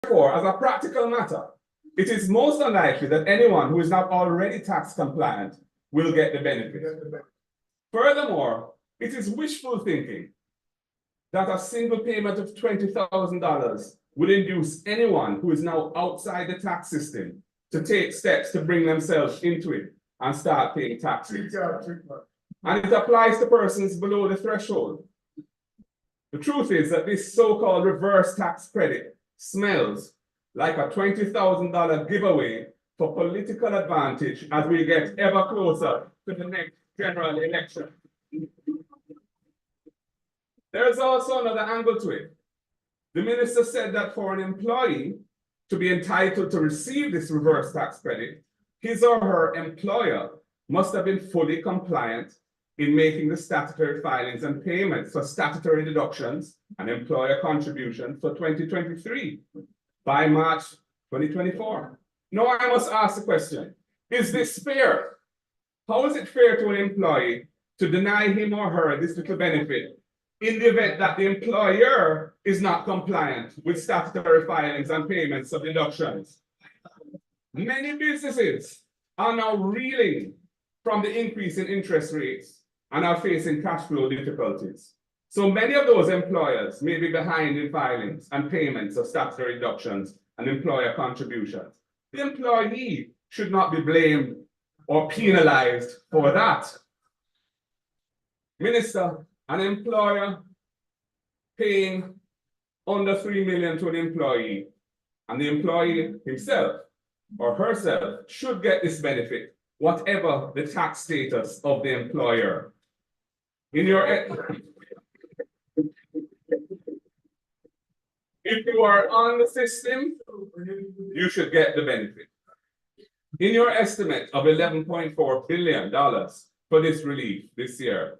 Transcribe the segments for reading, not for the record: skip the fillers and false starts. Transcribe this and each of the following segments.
Therefore, as a practical matter, it is most unlikely that anyone who is not already tax compliant will get the benefit. Furthermore, it is wishful thinking that a single payment of $20,000 would induce anyone who is now outside the tax system to take steps to bring themselves into it and start paying taxes. And it applies to persons below the threshold. The truth is that this so-called reverse tax credit smells like a $20,000 giveaway for political advantage as we get ever closer to the next general election. There is also another angle to it. The minister said that for an employee to be entitled to receive this reverse tax credit, his or her employer must have been fully compliant in making the statutory filings and payments for statutory deductions and employer contributions for 2023 by March 2024. Now I must ask the question, is this fair? How is it fair to an employee to deny him or her this little benefit in the event that the employer is not compliant with statutory filings and payments of deductions? Many businesses are now reeling from the increase in interest rates and are facing cash flow difficulties. So many of those employers may be behind in filings and payments of statutory deductions and employer contributions. The employee should not be blamed or penalized for that. Minister, an employer paying under $3 million to an employee, and the employee himself or herself should get this benefit, whatever the tax status of the employer. If you are on the system, you should get the benefit. In your estimate of $11.4 billion for this relief this year,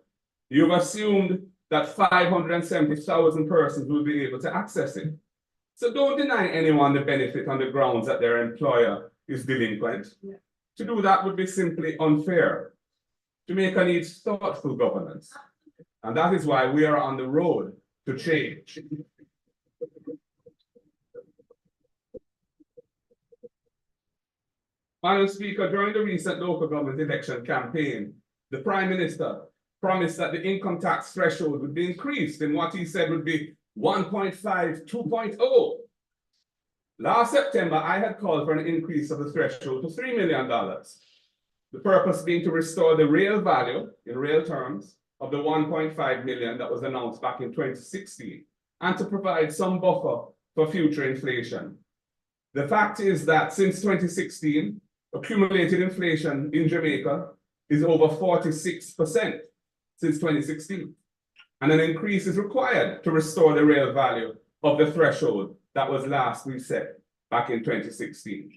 you've assumed that 570,000 persons will be able to access it. So don't deny anyone the benefit on the grounds that their employer is delinquent. Yeah. To do that would be simply unfair. Jamaica needs thoughtful governance. And that is why we are on the road to change. Madam Speaker, during the recent local government election campaign, the Prime Minister promised that the income tax threshold would be increased in what he said would be 1.5, 2.0. Last September, I had called for an increase of the threshold to $3 million. The purpose being to restore the real value, in real terms, of the 1.5 million that was announced back in 2016, and to provide some buffer for future inflation. The fact is that since 2016, accumulated inflation in Jamaica is over 46% since 2016. And an increase is required to restore the real value of the threshold that was last reset back in 2016.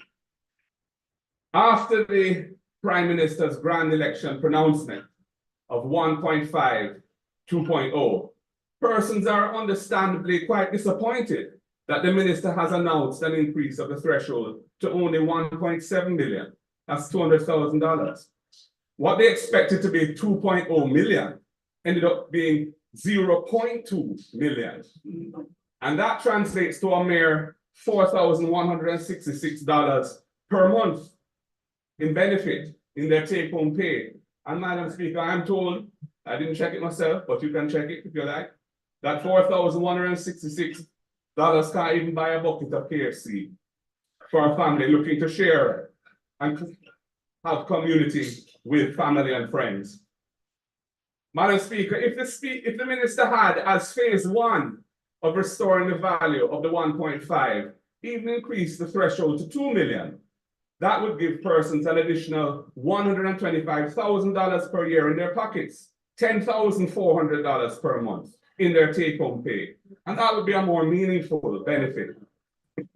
After the Prime Minister's grand election pronouncement of 1.5, 2.0, persons are understandably quite disappointed that the minister has announced an increase of the threshold to only 1.7 million. That's $200,000. What they expected to be 2.0 million ended up being 0.2 million. And that translates to a mere $4,166 per month in benefit in their take-home pay. And Madam Speaker, I'm told, I didn't check it myself, but you can check it if you like, that $4,166 can't even buy a bucket of KFC for a family looking to share and have community with family and friends. Madam Speaker, if the minister had, as phase one of restoring the value of the 1.5, even increased the threshold to 2 million, that would give persons an additional $125,000 per year in their pockets, $10,400 per month in their take-home pay. And that would be a more meaningful benefit. And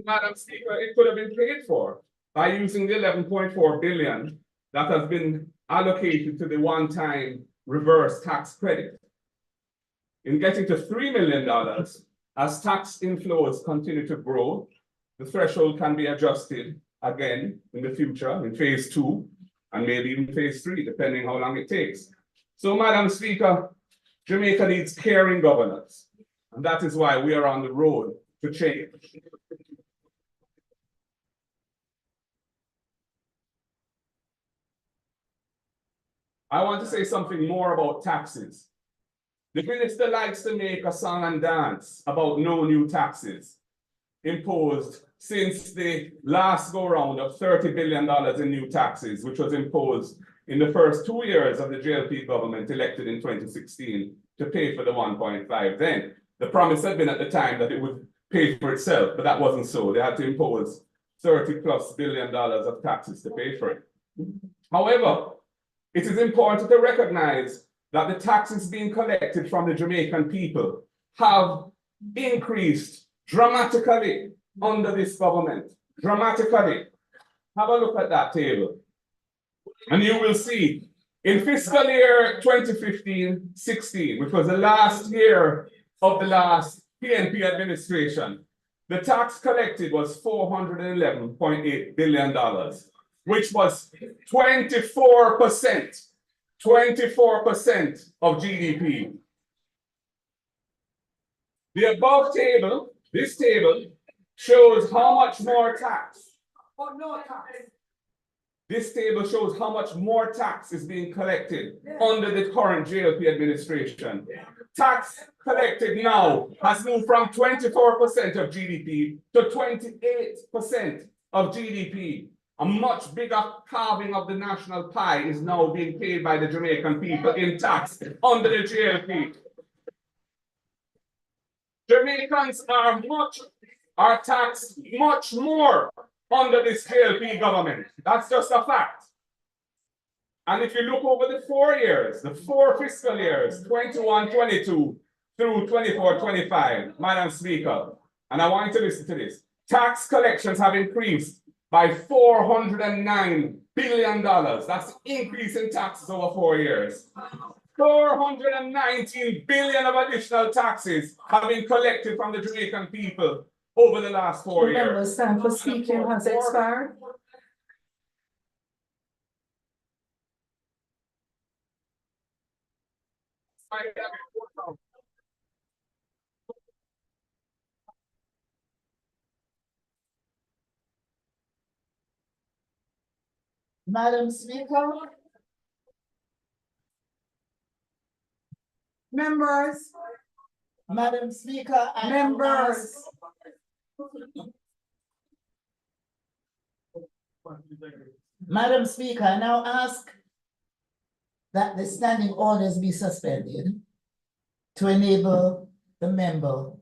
Madam Speaker, it could have been paid for by using the $11.4 billion that has been allocated to the one-time reverse tax credit. In getting to $3 million, as tax inflows continue to grow, the threshold can be adjusted again in the future, in phase two, and maybe even phase three, depending how long it takes. So, Madam Speaker, Jamaica needs caring governance. And that is why we are on the road to change. I want to say something more about taxes. The minister likes to make a song and dance about no new taxes imposed since the last go round of $30 billion in new taxes, which was imposed in the first 2 years of the JLP government elected in 2016 to pay for the 1.5. Then the promise had been at the time that it would pay for itself, but that wasn't so. They had to impose $30+ billion of taxes to pay for it. However, it is important to recognize that the taxes being collected from the Jamaican people have increased dramatically under this government. Dramatically. Have a look at that table. And you will see in fiscal year 2015-16, which was the last year of the last PNP administration, the tax collected was $411.8 billion, which was 24% of GDP. The above table, this table, shows how much more tax. This table shows how much more tax is being collected under the current JLP administration. Tax collected now has moved from 24% of GDP to 28% of GDP. A much bigger carving of the national pie is now being paid by the Jamaican people in tax under the JLP. Jamaicans are taxed much more under this JLP government. That's just a fact. And if you look over the 4 years, the 4 fiscal years, 21-22 through 24-25, Madam Speaker, and I want you to listen to this, tax collections have increased by $409 billion. That's the increase in taxes over 4 years. 419 billion of additional taxes have been collected from the Jamaican people over the last 4 years. Remember, time for speaking has expired. Madam Speaker. Members, Madam Speaker. members. Madam Speaker, I now ask that the standing orders be suspended to enable the member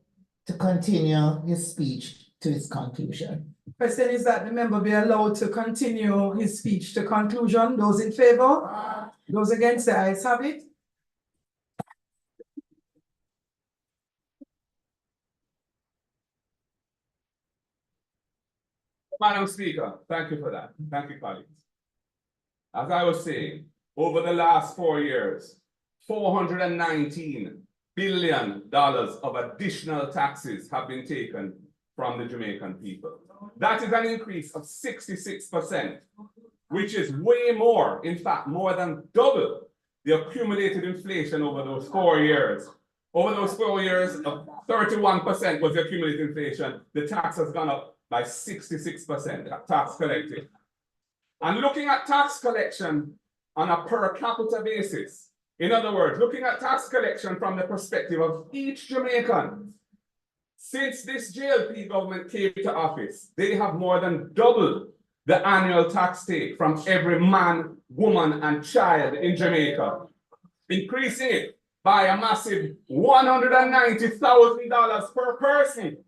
to continue his speech to its conclusion. Question is that the member be allowed to continue his speech to conclusion. Those in favor? Those against, the ayes have it. Madam Speaker, thank you for that. Thank you, colleagues. As I was saying, over the last 4 years, $419 billion of additional taxes have been taken from the Jamaican people. That is an increase of 66%, which is way more, in fact, more than double the accumulated inflation over those 4 years. Over those 4 years, 31% was the accumulated inflation. The tax has gone up by 66%, tax collected. And looking at tax collection on a per capita basis, in other words, looking at tax collection from the perspective of each Jamaican, since this JLP government came to office, they have more than doubled the annual tax take from every man, woman, and child in Jamaica, increasing it by a massive $190,000 per person.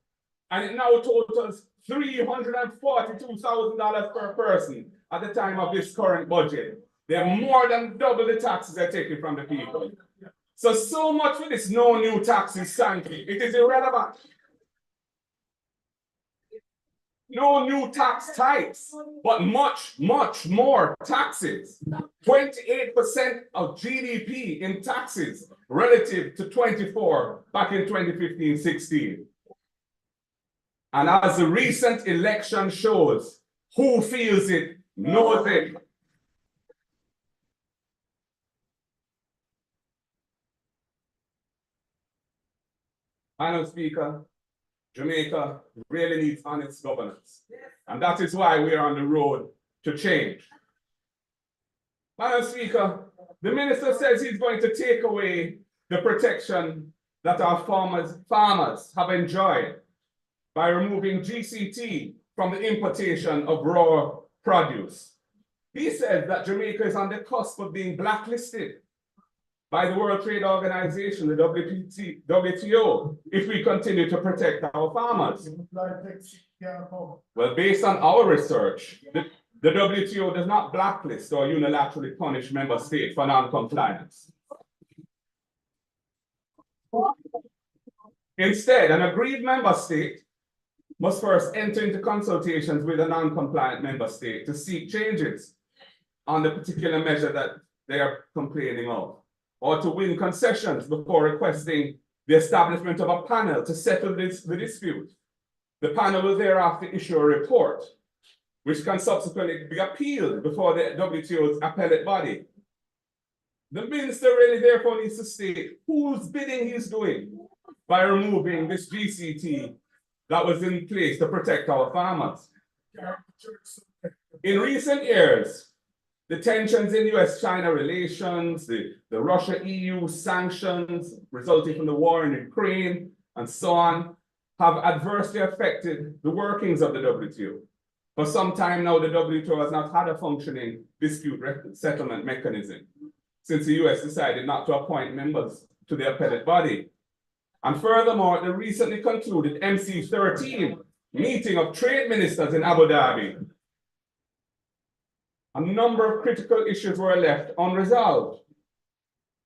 And it now totals $342,000 per person at the time of this current budget. They're more than double the taxes they're taking from the people. So much for this no new taxes sanctity. It is irrelevant. No new tax types, but much more taxes. 28% of GDP in taxes relative to 24 back in 2015-16. And as the recent election shows, who feels it knows it. Madam Speaker, Jamaica really needs honest governance. And that is why we are on the road to change. Madam Speaker, the minister says he's going to take away the protection that our farmers have enjoyed by removing GCT from the importation of raw produce. He says that Jamaica is on the cusp of being blacklisted by the World Trade Organization, the WTO, if we continue to protect our farmers. Well, based on our research, the WTO does not blacklist or unilaterally punish member states for non-compliance. Instead, an aggrieved member state must first enter into consultations with a non-compliant member state to seek changes on the particular measure that they are complaining of, or to win concessions before requesting the establishment of a panel to settle the dispute. The panel will thereafter issue a report, which can subsequently be appealed before the WTO's appellate body. The minister really therefore needs to state whose bidding he's doing by removing this GCT that was in place to protect our farmers. In recent years, the tensions in US-China relations, the Russia-EU sanctions resulting from the war in Ukraine, and so on, have adversely affected the workings of the WTO. For some time now, the WTO has not had a functioning dispute settlement mechanism since the US decided not to appoint members to the appellate body. And furthermore, the recently concluded MC13 meeting of trade ministers in Abu Dhabi, a number of critical issues were left unresolved.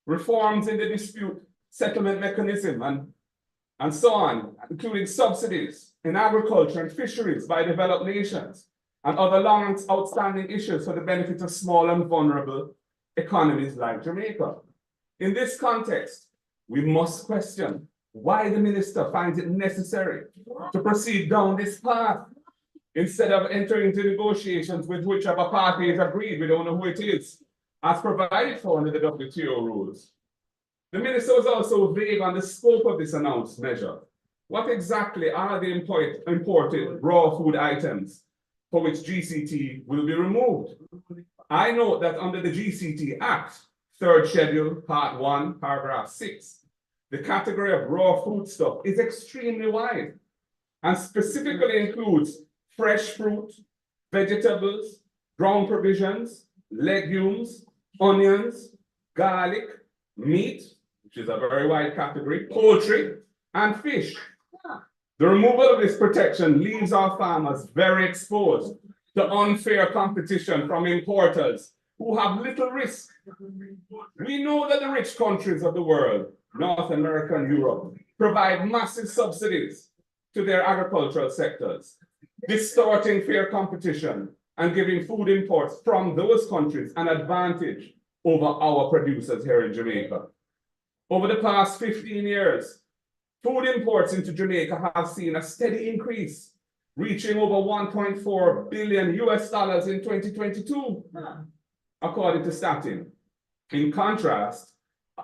Reforms in the dispute settlement mechanism and so on, including subsidies in agriculture and fisheries by developed nations, and other long outstanding issues for the benefit of small and vulnerable economies like Jamaica. In this context, we must question why the minister finds it necessary to proceed down this path instead of entering into negotiations with whichever party is agreed. We don't know who it is, as provided for under the WTO rules. The minister was also vague on the scope of this announced measure. What exactly are the imported raw food items for which GCT will be removed? I note that under the GCT Act, 3rd Schedule, Part 1, Paragraph 6, the category of raw foodstuff is extremely wide and specifically includes fresh fruit, vegetables, ground provisions, legumes, onions, garlic, meat, which is a very wide category, poultry, and fish. The removal of this protection leaves our farmers very exposed to unfair competition from importers who have little risk. We know that the rich countries of the world, North America and Europe, provide massive subsidies to their agricultural sectors, distorting fair competition and giving food imports from those countries an advantage over our producers here in Jamaica. Over the past 15 years, food imports into Jamaica have seen a steady increase, reaching over $1.4 billion in 2022, according to Statin. In contrast,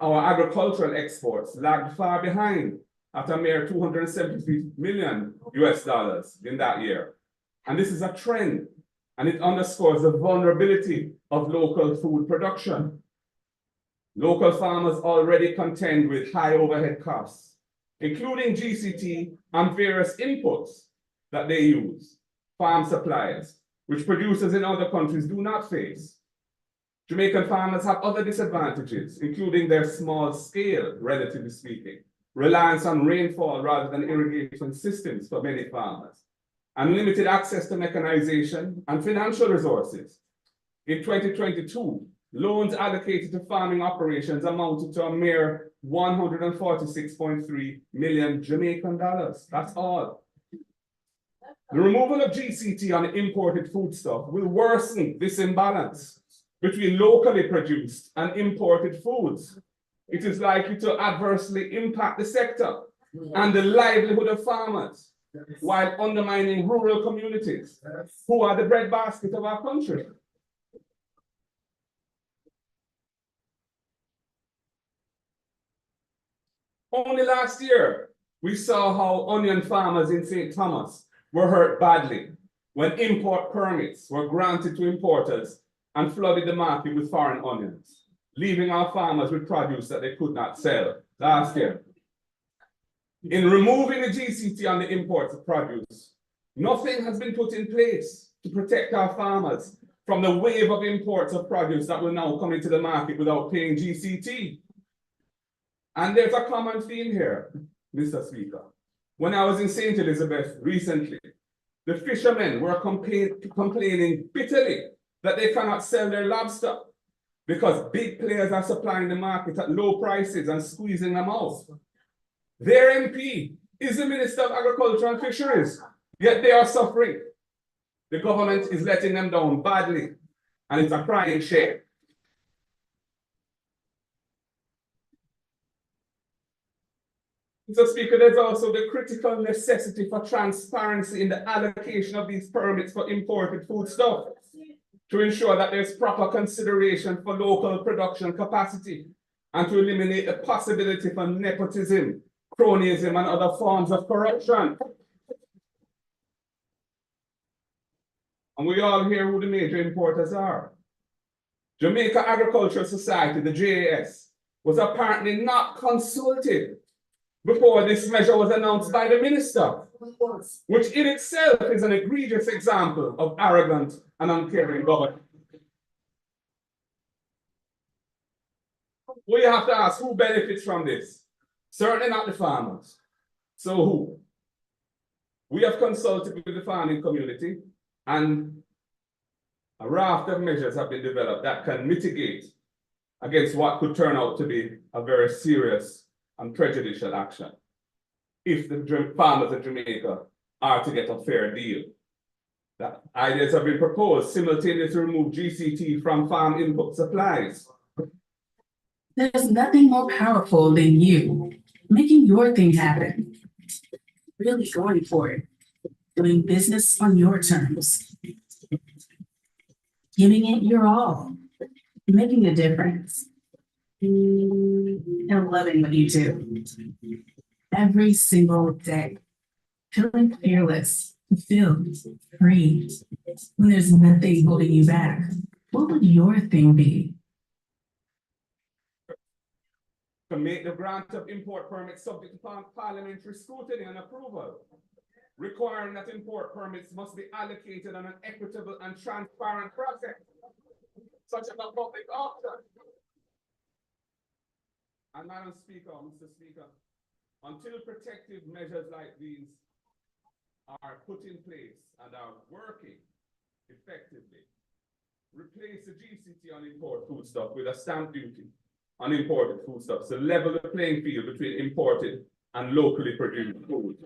our agricultural exports lagged far behind at a mere $273 million in that year. And this is a trend, and it underscores the vulnerability of local food production. Local farmers already contend with high overhead costs, including GCT and various inputs that they use, farm supplies, which producers in other countries do not face. Jamaican farmers have other disadvantages, including their small scale, relatively speaking, reliance on rainfall rather than irrigation systems for many farmers, and limited access to mechanization and financial resources. In 2022, loans allocated to farming operations amounted to a mere 146.3 million Jamaican dollars. That's all. The removal of GCT on imported foodstuff will worsen this imbalance between locally produced and imported foods. It is likely to adversely impact the sector and the livelihood of farmers, while undermining rural communities, who are the breadbasket of our country. Only last year, We saw how onion farmers in St. Thomas were hurt badly when import permits were granted to importers and flooded the market with foreign onions, leaving our farmers with produce that they could not sell last year. In removing the GCT on the imports of produce, nothing has been put in place to protect our farmers from the wave of imports of produce that will now come into the market without paying GCT. And there's a common theme here, Mr. Speaker. When I was in St. Elizabeth recently, the fishermen were complaining bitterly that they cannot sell their lobster because big players are supplying the market at low prices and squeezing them out. Their MP is the Minister of Agriculture and Fisheries, yet they are suffering. The government is letting them down badly, and it's a crying shame. Mr. Speaker, there's also the critical necessity for transparency in the allocation of these permits for imported foodstuff to ensure that there's proper consideration for local production capacity and to eliminate the possibility for nepotism, cronyism, and other forms of corruption. And we all hear who the major importers are. Jamaica Agricultural Society, the JAS, was apparently not consulted before this measure was announced by the minister, which in itself is an egregious example of arrogant and uncaring government. We have to ask who benefits from this. Certainly not the farmers. So who? We have consulted with the farming community, and a raft of measures have been developed that can mitigate against what could turn out to be a very serious and prejudicial action if the farmers of Jamaica are to get a fair deal. The ideas have been proposed simultaneously to remove GCT from farm input supplies. There's nothing more powerful than you making your thing happen, really going for it, doing business on your terms, giving it your all, making a difference, and loving what you do. Every single day, feeling fearless, fulfilled, free. When there's nothing holding you back, what would your thing be? To make the grant of import permits subject to parliamentary scrutiny and approval, requiring that import permits must be allocated on an equitable and transparent process, such as a public auction. And Madam Speaker, Mr. Speaker, until protective measures like these are put in place and are working effectively, replace the GCT on import foodstuff with a stamp duty on imported foodstuffs to level the playing field between imported and locally produced food.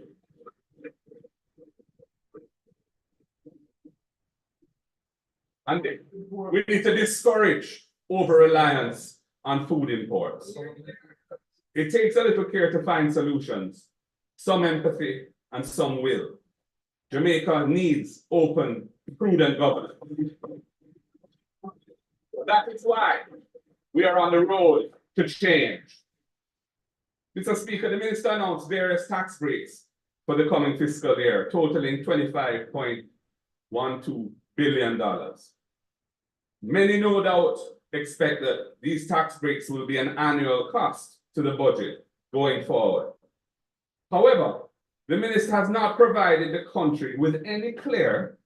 And we need to discourage over-reliance on food imports. It takes a little care to find solutions, some empathy and some will. Jamaica needs open, prudent governance. That is why we are on the road to change. Mr. Speaker, the minister announced various tax breaks for the coming fiscal year, totaling $25.12 billion. Many no doubt expect that these tax breaks will be an annual cost to the budget going forward. However, the minister has not provided the country with any clear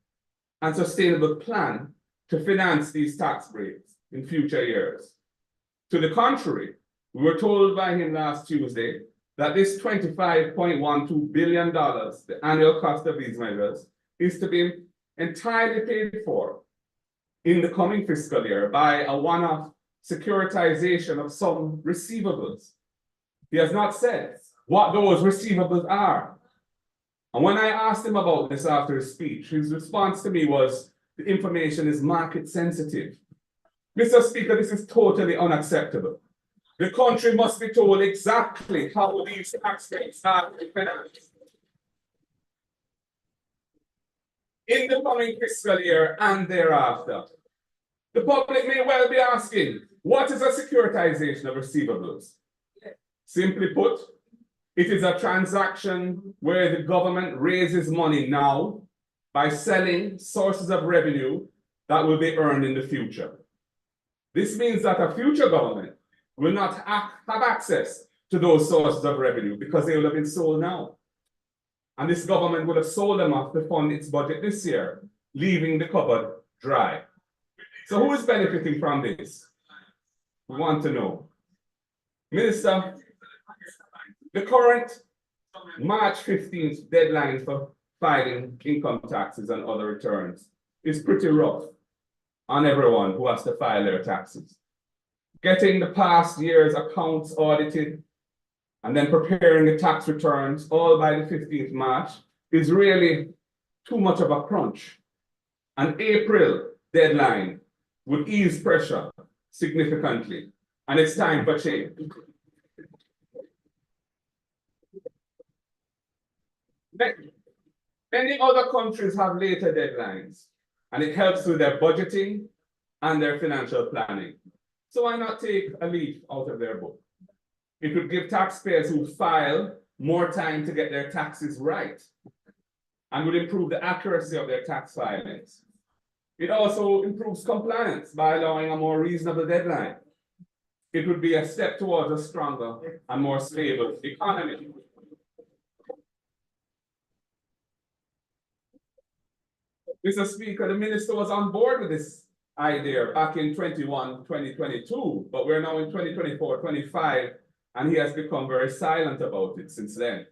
and sustainable plan to finance these tax breaks in future years. To the contrary, we were told by him last Tuesday that this $25.12 billion, the annual cost of these measures, is to be entirely paid for in the coming fiscal year by a one-off securitization of some receivables. He has not said what those receivables are. And when I asked him about this after his speech, his response to me was, the information is market sensitive. Mr. Speaker, this is totally unacceptable. The country must be told exactly how these tax rates are financed. In the coming fiscal year and thereafter, the public may well be asking, what is a securitization of receivables? Simply put, It is a transaction where the government raises money now by selling sources of revenue that will be earned in the future. This means that a future government will not have access to those sources of revenue because they will have been sold now. And this government would have sold them off to fund its budget this year, leaving the cupboard dry. So who is benefiting from this? We want to know. Minister, the current March 15th deadline for filing income taxes and other returns is pretty rough on everyone who has to file their taxes. Getting the past year's accounts audited and then preparing the tax returns all by the 15th March is really too much of a crunch. An April deadline would ease pressure significantly, and it's time for change. Many other countries have later deadlines, and it helps with their budgeting and their financial planning. So why not take a leaf out of their book? It would give taxpayers who file more time to get their taxes right and would improve the accuracy of their tax filings. It also improves compliance by allowing a more reasonable deadline. It would be a step towards a stronger and more stable economy. Mr. Speaker, the minister was on board with this idea back in 2022, but we're now in 2024-25, and he has become very silent about it since then.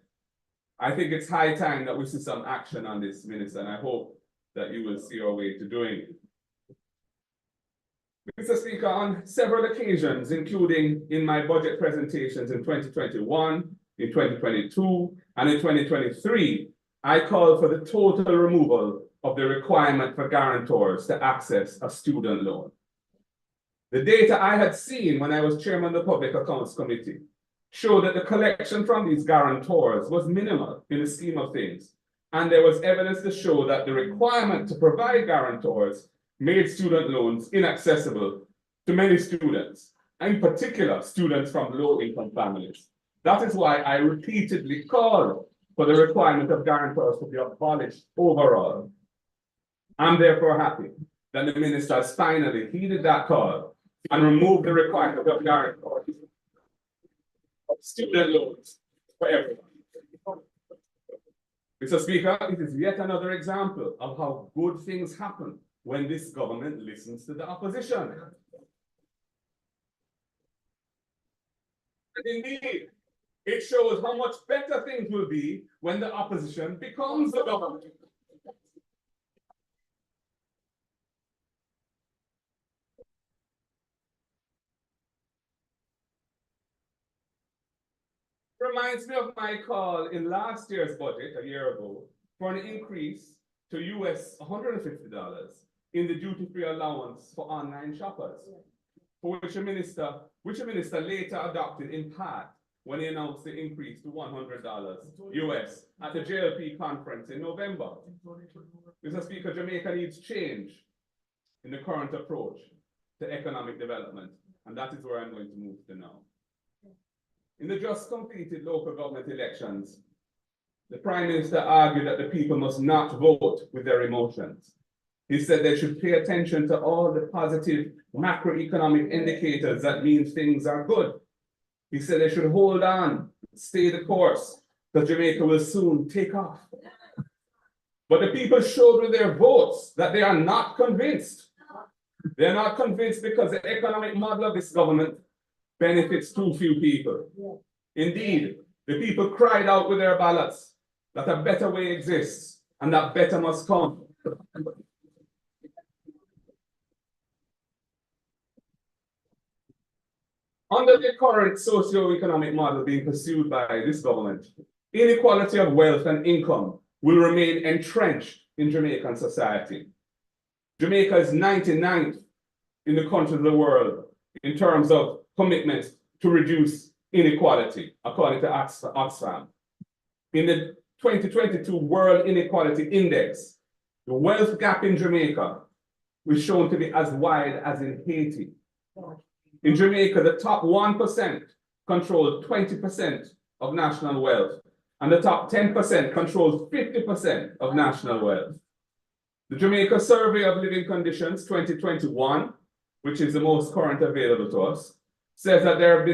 I think it's high time that we see some action on this, Minister, and I hope that you will see your way to doing it. Mr. Speaker, on several occasions, including in my budget presentations in 2021, in 2022, and in 2023, I called for the total removal of the requirement for guarantors to access a student loan. The data I had seen when I was chairman of the Public Accounts Committee showed that the collection from these guarantors was minimal in the scheme of things. And there was evidence to show that the requirement to provide guarantors made student loans inaccessible to many students, in particular students from low-income families. That is why I repeatedly called for the requirement of guarantors to be abolished overall. I'm therefore happy that the minister has finally heeded that call and removed the requirement of guarantors of student loans for everyone. Mr. Speaker, it is yet another example of how good things happen when this government listens to the opposition. And indeed, it shows how much better things will be when the opposition becomes the government. Reminds me of my call in last year's budget, a year ago, for an increase to US $150 in the duty-free allowance for online shoppers, for which a minister later adopted in part when he announced the increase to $100 US at the JLP conference in November. Mr. Speaker, Jamaica needs change in the current approach to economic development, and that is where I'm going to move to now. In the just completed local government elections, the Prime Minister argued that the people must not vote with their emotions. He said they should pay attention to all the positive macroeconomic indicators that mean things are good. He said they should hold on, stay the course, because Jamaica will soon take off. But the people showed with their votes that they are not convinced. They're not convinced because the economic model of this government benefits too few people. Indeed, the people cried out with their ballots that a better way exists and that better must come. Under the current socio-economic model being pursued by this government, inequality of wealth and income will remain entrenched in Jamaican society. Jamaica is 99th in the countries of the world in terms of commitment to reduce inequality, according to Oxfam. In the 2022 World Inequality Index, the wealth gap in Jamaica was shown to be as wide as in Haiti. In Jamaica, the top 1% controlled 20% of national wealth, and the top 10% controls 50% of national wealth. The Jamaica Survey of Living Conditions 2021, which is the most current available to us, says that there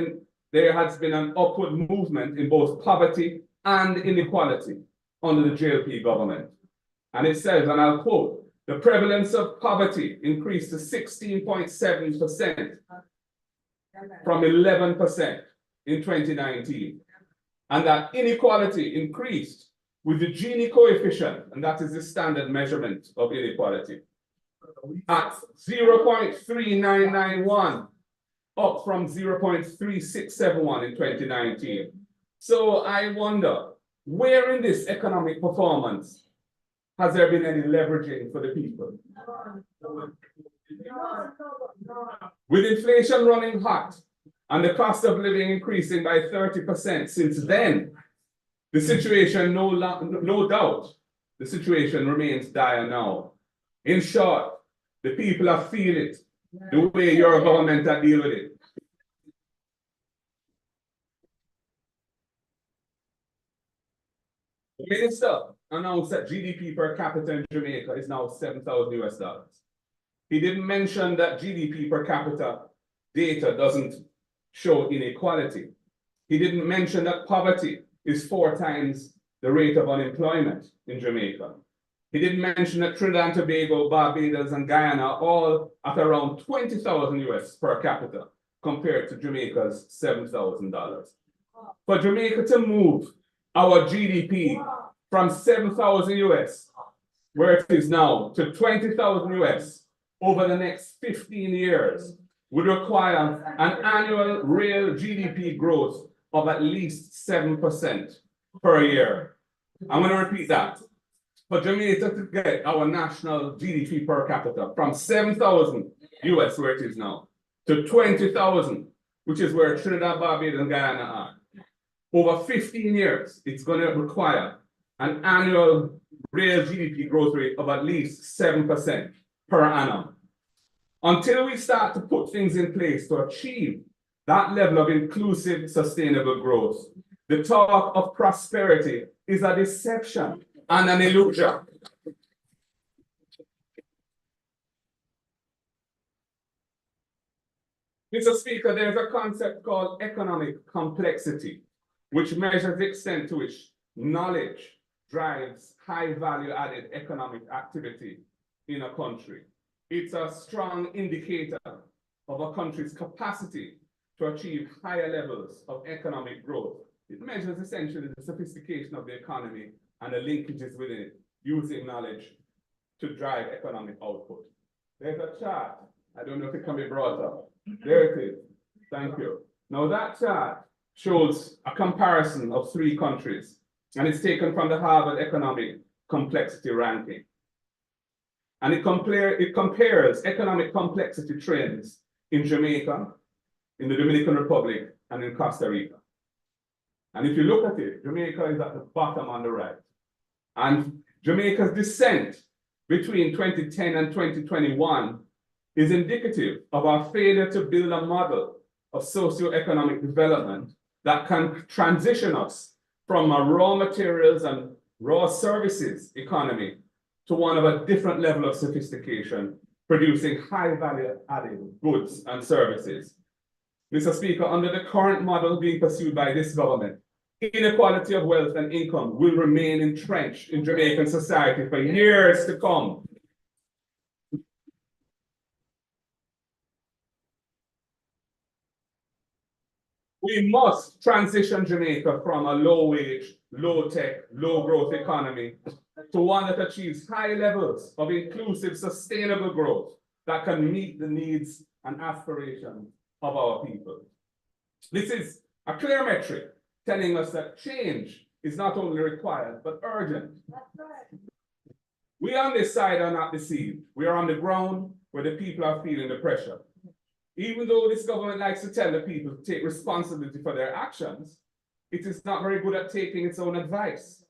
has been an upward movement in both poverty and inequality under the JLP government. And it says, and I'll quote, the prevalence of poverty increased to 16.7% from 11% in 2019. And that inequality increased with the Gini coefficient, and that is the standard measurement of inequality, at 0.3991, up from 0.3671 in 2019. So I wonder, where in this economic performance has there been any leveraging for the people? With inflation running hot and the cost of living increasing by 30% since then, the situation, no doubt, the situation remains dire now. In short, the people are feeling it, the way your government are dealing with it. The minister announced that GDP per capita in Jamaica is now $7,000 US. He didn't mention that GDP per capita data doesn't show inequality. He didn't mention that poverty is 4 times the rate of unemployment in Jamaica. He didn't mention that Trinidad and Tobago, Barbados, and Guyana are all at around $20,000 US per capita compared to Jamaica's $7,000. For Jamaica to move our GDP from 7,000 US, where it is now, to 20,000 US over the next 15 years would require an annual real GDP growth of at least 7% per year. I'm going to repeat that. For Jamaica to get our national GDP per capita from 7,000 US, where it is now, to 20,000, which is where Trinidad, Barbados, and Guyana are, over 15 years, it's going to require an annual real GDP growth rate of at least 7% per annum. Until we start to put things in place to achieve that level of inclusive, sustainable growth, the talk of prosperity is a deception and an illusion. Mr. Speaker, there's a concept called economic complexity, which measures the extent to which knowledge drives high value added economic activity in a country. It's a strong indicator of a country's capacity to achieve higher levels of economic growth. It measures essentially the sophistication of the economy and the linkages within it, using knowledge to drive economic output. There's a chart. I don't know if it can be brought up. There it is. Thank you. Now that chart shows a comparison of 3 countries, and it's taken from the Harvard Economic Complexity Ranking. And it compares economic complexity trends in Jamaica, in the Dominican Republic, and in Costa Rica. And if you look at it, Jamaica is at the bottom on the right. And Jamaica's descent between 2010 and 2021 is indicative of our failure to build a model of socioeconomic development that can transition us from a raw materials and raw services economy to one of a different level of sophistication, producing high value added goods and services. Mr. Speaker, under the current model being pursued by this government, inequality of wealth and income will remain entrenched in Jamaican society for years to come. We must transition Jamaica from a low-wage, low-tech, low-growth economy to one that achieves high levels of inclusive, sustainable growth that can meet the needs and aspirations of our people. This is a clear metric telling us that change is not only required, but urgent. We on this side are not deceived. We are on the ground where the people are feeling the pressure. Even though this government likes to tell the people to take responsibility for their actions, it is not very good at taking its own advice.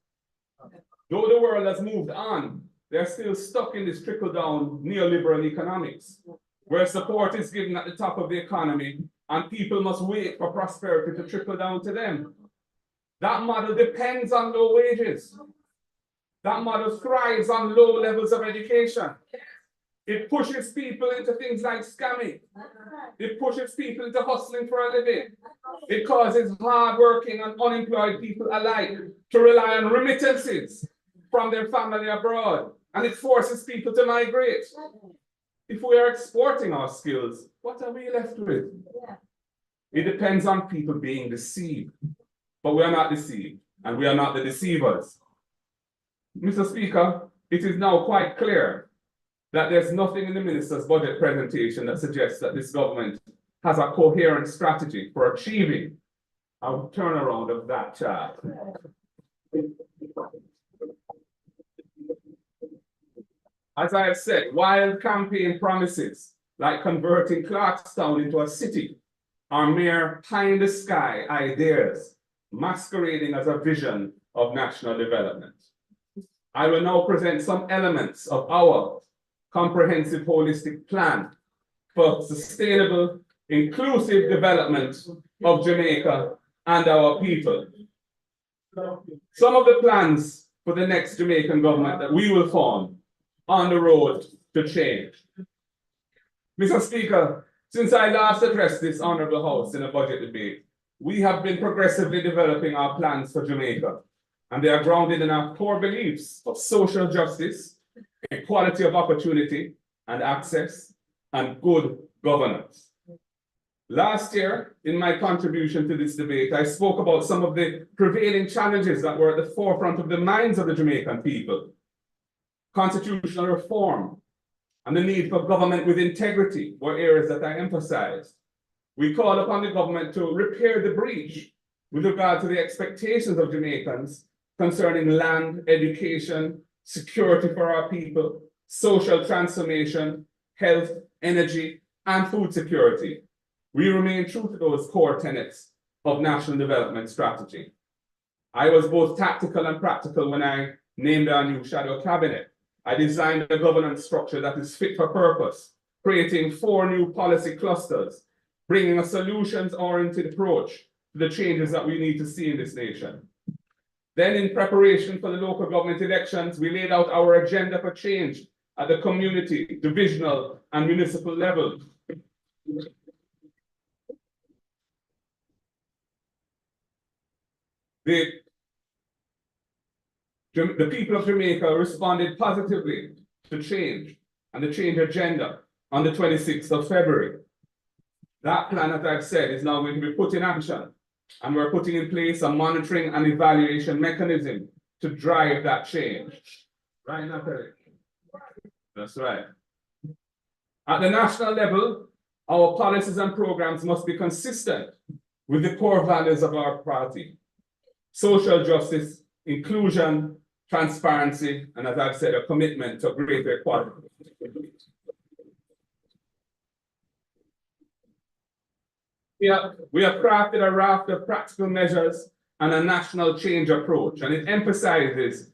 Though the world has moved on, they're still stuck in this trickle-down neoliberal economics, where support is given at the top of the economy and people must wait for prosperity to trickle down to them. That model depends on low wages. That model thrives on low levels of education. It pushes people into things like scamming. It pushes people into hustling for a living. It causes hardworking and unemployed people alike to rely on remittances from their family abroad. And it forces people to migrate. If we are exporting our skills, what are we left with? It depends on people being deceived. But we are not deceived, and we are not the deceivers. Mr. Speaker, it is now quite clear that there's nothing in the minister's budget presentation that suggests that this government has a coherent strategy for achieving a turnaround of that chart. As I have said, wild campaign promises like converting Clarkstown into a city are mere pie-in-the-sky ideas masquerading as a vision of national development. I will now present some elements of our comprehensive holistic plan for sustainable, inclusive development of Jamaica and our people. Some of the plans for the next Jamaican government that we will form on the road to change. Mr. Speaker, since I last addressed this honorable House in a budget debate, we have been progressively developing our plans for Jamaica, and they are grounded in our core beliefs of social justice, equality of opportunity and access, and good governance. Last year, in my contribution to this debate, I spoke about some of the prevailing challenges that were at the forefront of the minds of the Jamaican people. Constitutional reform and the need for government with integrity were areas that I emphasized. We call upon the government to repair the breach with regard to the expectations of Jamaicans concerning land, education, security for our people, social transformation, health, energy, and food security. We remain true to those core tenets of national development strategy. I was both tactical and practical when I named our new shadow cabinet. I designed a governance structure that is fit for purpose, creating 4 new policy clusters, bringing a solutions-oriented approach to the changes that we need to see in this nation. Then, in preparation for the local government elections, we laid out our agenda for change at the community, divisional, and municipal level. The people of Jamaica responded positively to change and the change agenda on the 26th of February. That plan, as I've said, is now going to be put in action, and we're putting in place a monitoring and evaluation mechanism to drive that change. Right, Natalie? That's right. At the national level, our policies and programs must be consistent with the core values of our party: social justice, inclusion, transparency, and, as I've said, a commitment to greater equality. We have crafted a raft of practical measures and a national change approach, and it emphasizes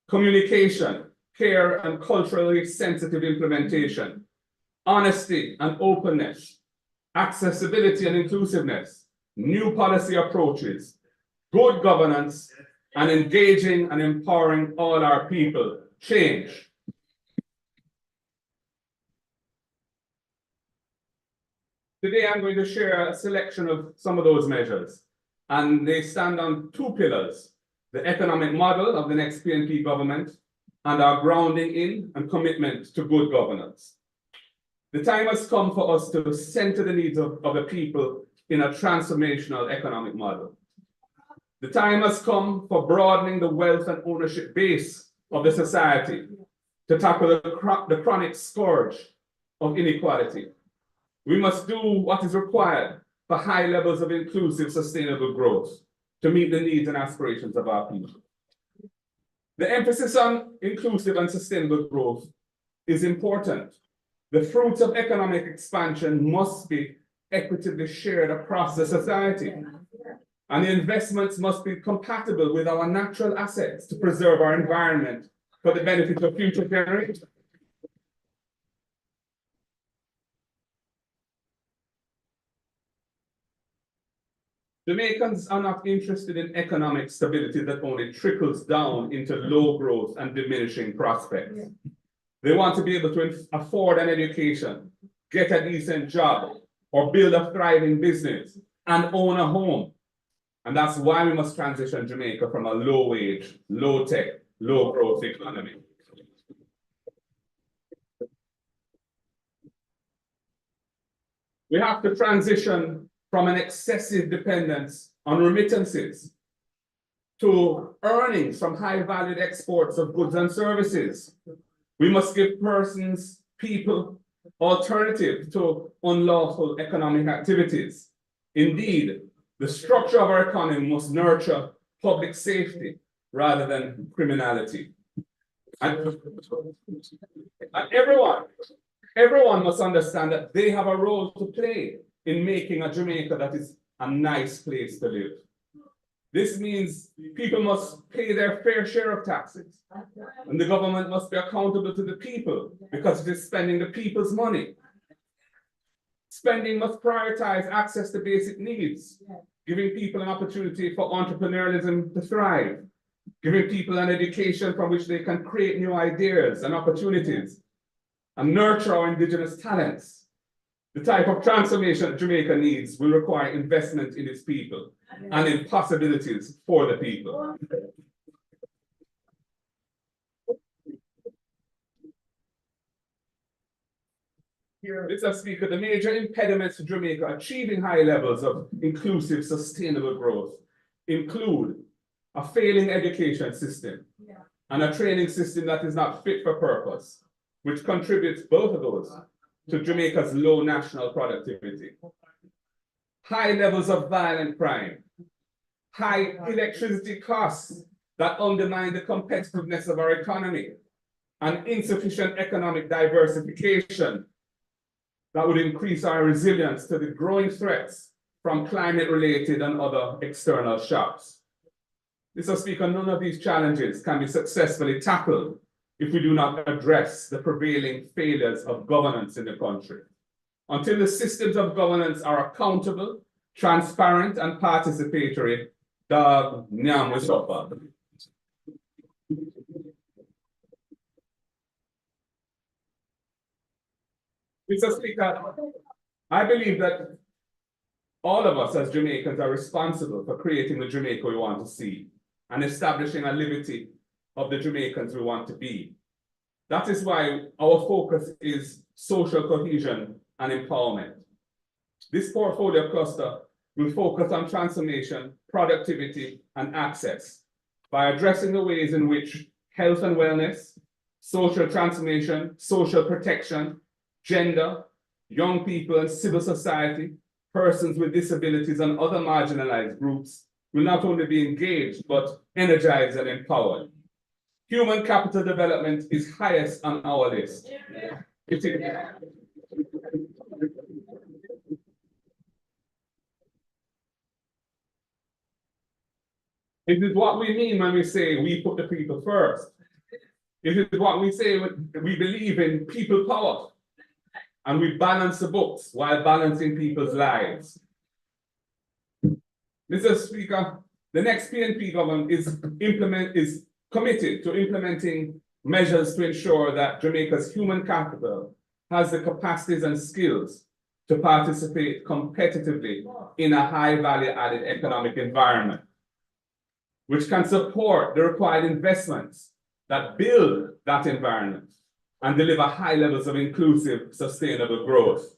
communication, care and culturally sensitive implementation, honesty and openness, accessibility and inclusiveness, new policy approaches, good governance, and engaging and empowering all our people. Change. Today, I'm going to share a selection of some of those measures, and they stand on 2 pillars: the economic model of the next PNP government and our grounding in and commitment to good governance. The time has come for us to center the needs of the people in a transformational economic model. The time has come for broadening the wealth and ownership base of the society to tackle the chronic scourge of inequality. We must do what is required for high levels of inclusive, sustainable growth to meet the needs and aspirations of our people. The emphasis on inclusive and sustainable growth is important. The fruits of economic expansion must be equitably shared across the society, and the investments must be compatible with our natural assets to preserve our environment for the benefit of future generations. Jamaicans are not interested in economic stability that only trickles down into low growth and diminishing prospects. They want to be able to afford an education, get a decent job, or build a thriving business and own a home. And that's why we must transition Jamaica from a low wage, low tech, low growth economy. We have to transition from an excessive dependence on remittances to earnings from high-valued exports of goods and services. We must give persons, people, alternative to unlawful economic activities. Indeed, the structure of our economy must nurture public safety rather than criminality. And everyone must understand that they have a role to play in making a Jamaica that is a nice place to live. This means people must pay their fair share of taxes, and the government must be accountable to the people because it is spending the people's money. Spending must prioritize access to basic needs, giving people an opportunity for entrepreneurialism to thrive, giving people an education from which they can create new ideas and opportunities, and nurture our indigenous talents. The type of transformation Jamaica needs will require investment in its people and in possibilities for the people. Mr. Speaker, the major impediments to Jamaica achieving high levels of inclusive, sustainable growth include a failing education system and a training system that is not fit for purpose, which contributes both of those to Jamaica's low national productivity. High levels of violent crime, high electricity costs that undermine the competitiveness of our economy, and insufficient economic diversification that would increase our resilience to the growing threats from climate-related and other external shocks. Mr. Speaker, none of these challenges can be successfully tackled if we do not address the prevailing failures of governance in the country. Until the systems of governance are accountable, transparent, and participatory, dog nyam will suffer. Mr. Speaker, I believe that all of us as Jamaicans are responsible for creating the Jamaica we want to see and establishing a liberty of the Jamaicans we want to be. That is why our focus is social cohesion and empowerment. This portfolio cluster will focus on transformation, productivity, and access by addressing the ways in which health and wellness, social transformation, social protection, gender, young people and civil society, persons with disabilities and other marginalized groups will not only be engaged, but energized and empowered. Human capital development is highest on our list. It is what we mean when we say we put the people first. It is what we say when we believe in people power and we balance the books while balancing people's lives. Mr. Speaker, the next PNP government is committed to implementing measures to ensure that Jamaica's human capital has the capacities and skills to participate competitively in a high value added economic environment, which can support the required investments that build that environment and deliver high levels of inclusive, sustainable growth.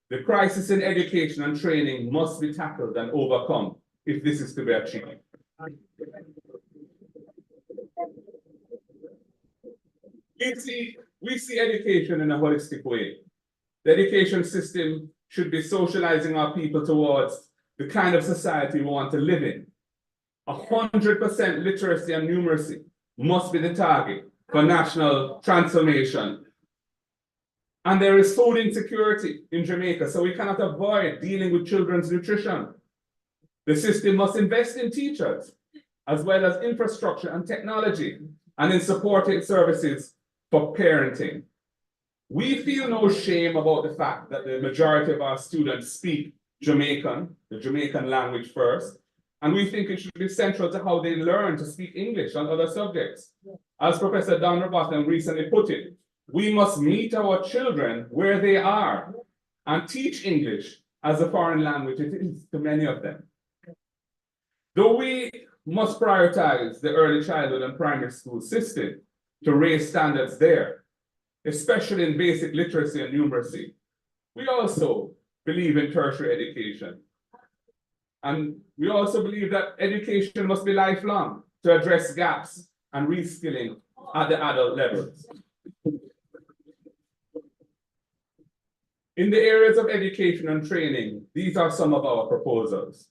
The crisis in education and training must be tackled and overcome if this is to be achieved. We see education in a holistic way. The education system should be socializing our people towards the kind of society we want to live in. 100% literacy and numeracy must be the target for national transformation. And there is food insecurity in Jamaica, so we cannot avoid dealing with children's nutrition. The system must invest in teachers, as well as infrastructure and technology, and in supporting services for parenting. We feel no shame about the fact that the majority of our students speak Jamaican, the Jamaican language first. And we think it should be central to how they learn to speak English and other subjects. As Professor Don Robotham recently put it, we must meet our children where they are and teach English as a foreign language it is to many of them. Though we must prioritize the early childhood and primary school system to raise standards there, especially in basic literacy and numeracy, we also believe in tertiary education. And we also believe that education must be lifelong to address gaps and reskilling at the adult levels. In the areas of education and training, these are some of our proposals.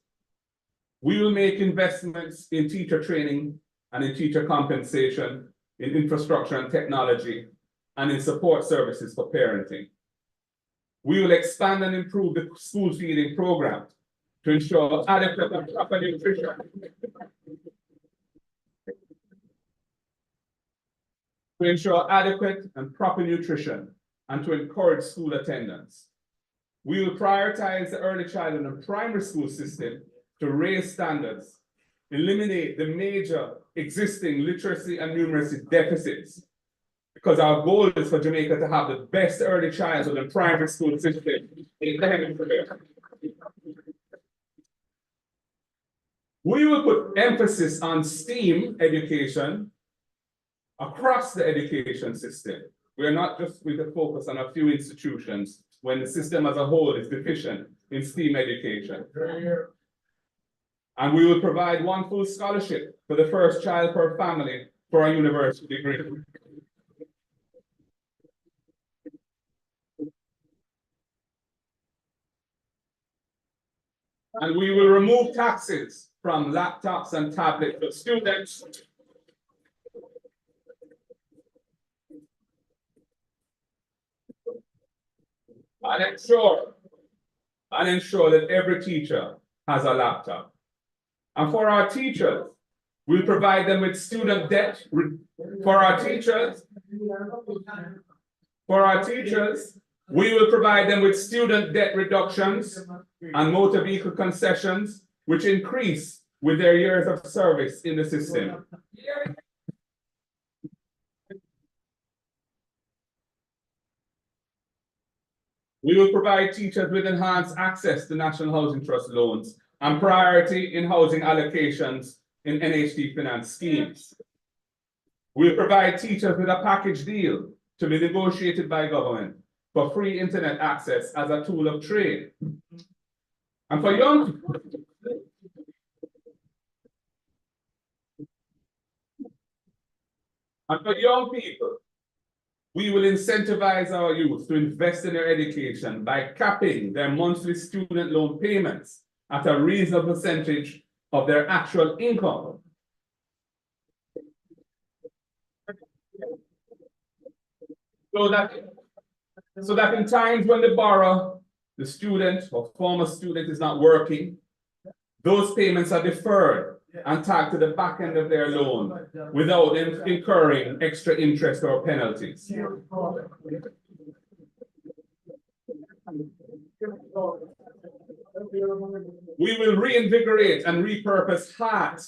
We will make investments in teacher training and in teacher compensation, in infrastructure and technology, and in support services for parenting. We will expand and improve the school feeding program to ensure adequate and proper nutrition. To ensure adequate and proper nutrition and to encourage school attendance. We will prioritize the early childhood and primary school system to raise standards, eliminate the major existing literacy and numeracy deficits, because our goal is for Jamaica to have the best early childhood and primary school system in the hemisphere. We will put emphasis on STEAM education across the education system. We are not just going to focus on a few institutions when the system as a whole is deficient in STEAM education. And we will provide one full scholarship for the first child per family for a university degree. And we will remove taxes from laptops and tablets for students. And ensure that every teacher has a laptop. And for our teachers, we'll provide them with student debt. For our teachers, we will provide them with student debt reductions and motor vehicle concessions, which increase with their years of service in the system. We will provide teachers with enhanced access to National Housing Trust loans and priority in housing allocations in NHT finance schemes. We'll provide teachers with a package deal to be negotiated by government for free internet access as a tool of trade. And for young people, we will incentivize our youth to invest in their education by capping their monthly student loan payments at a reasonable percentage of their actual income. So that in times when the borrower, the student or former student is not working, those payments are deferred and tagged to the back end of their loan without incurring extra interest or penalties. We will reinvigorate and repurpose HEART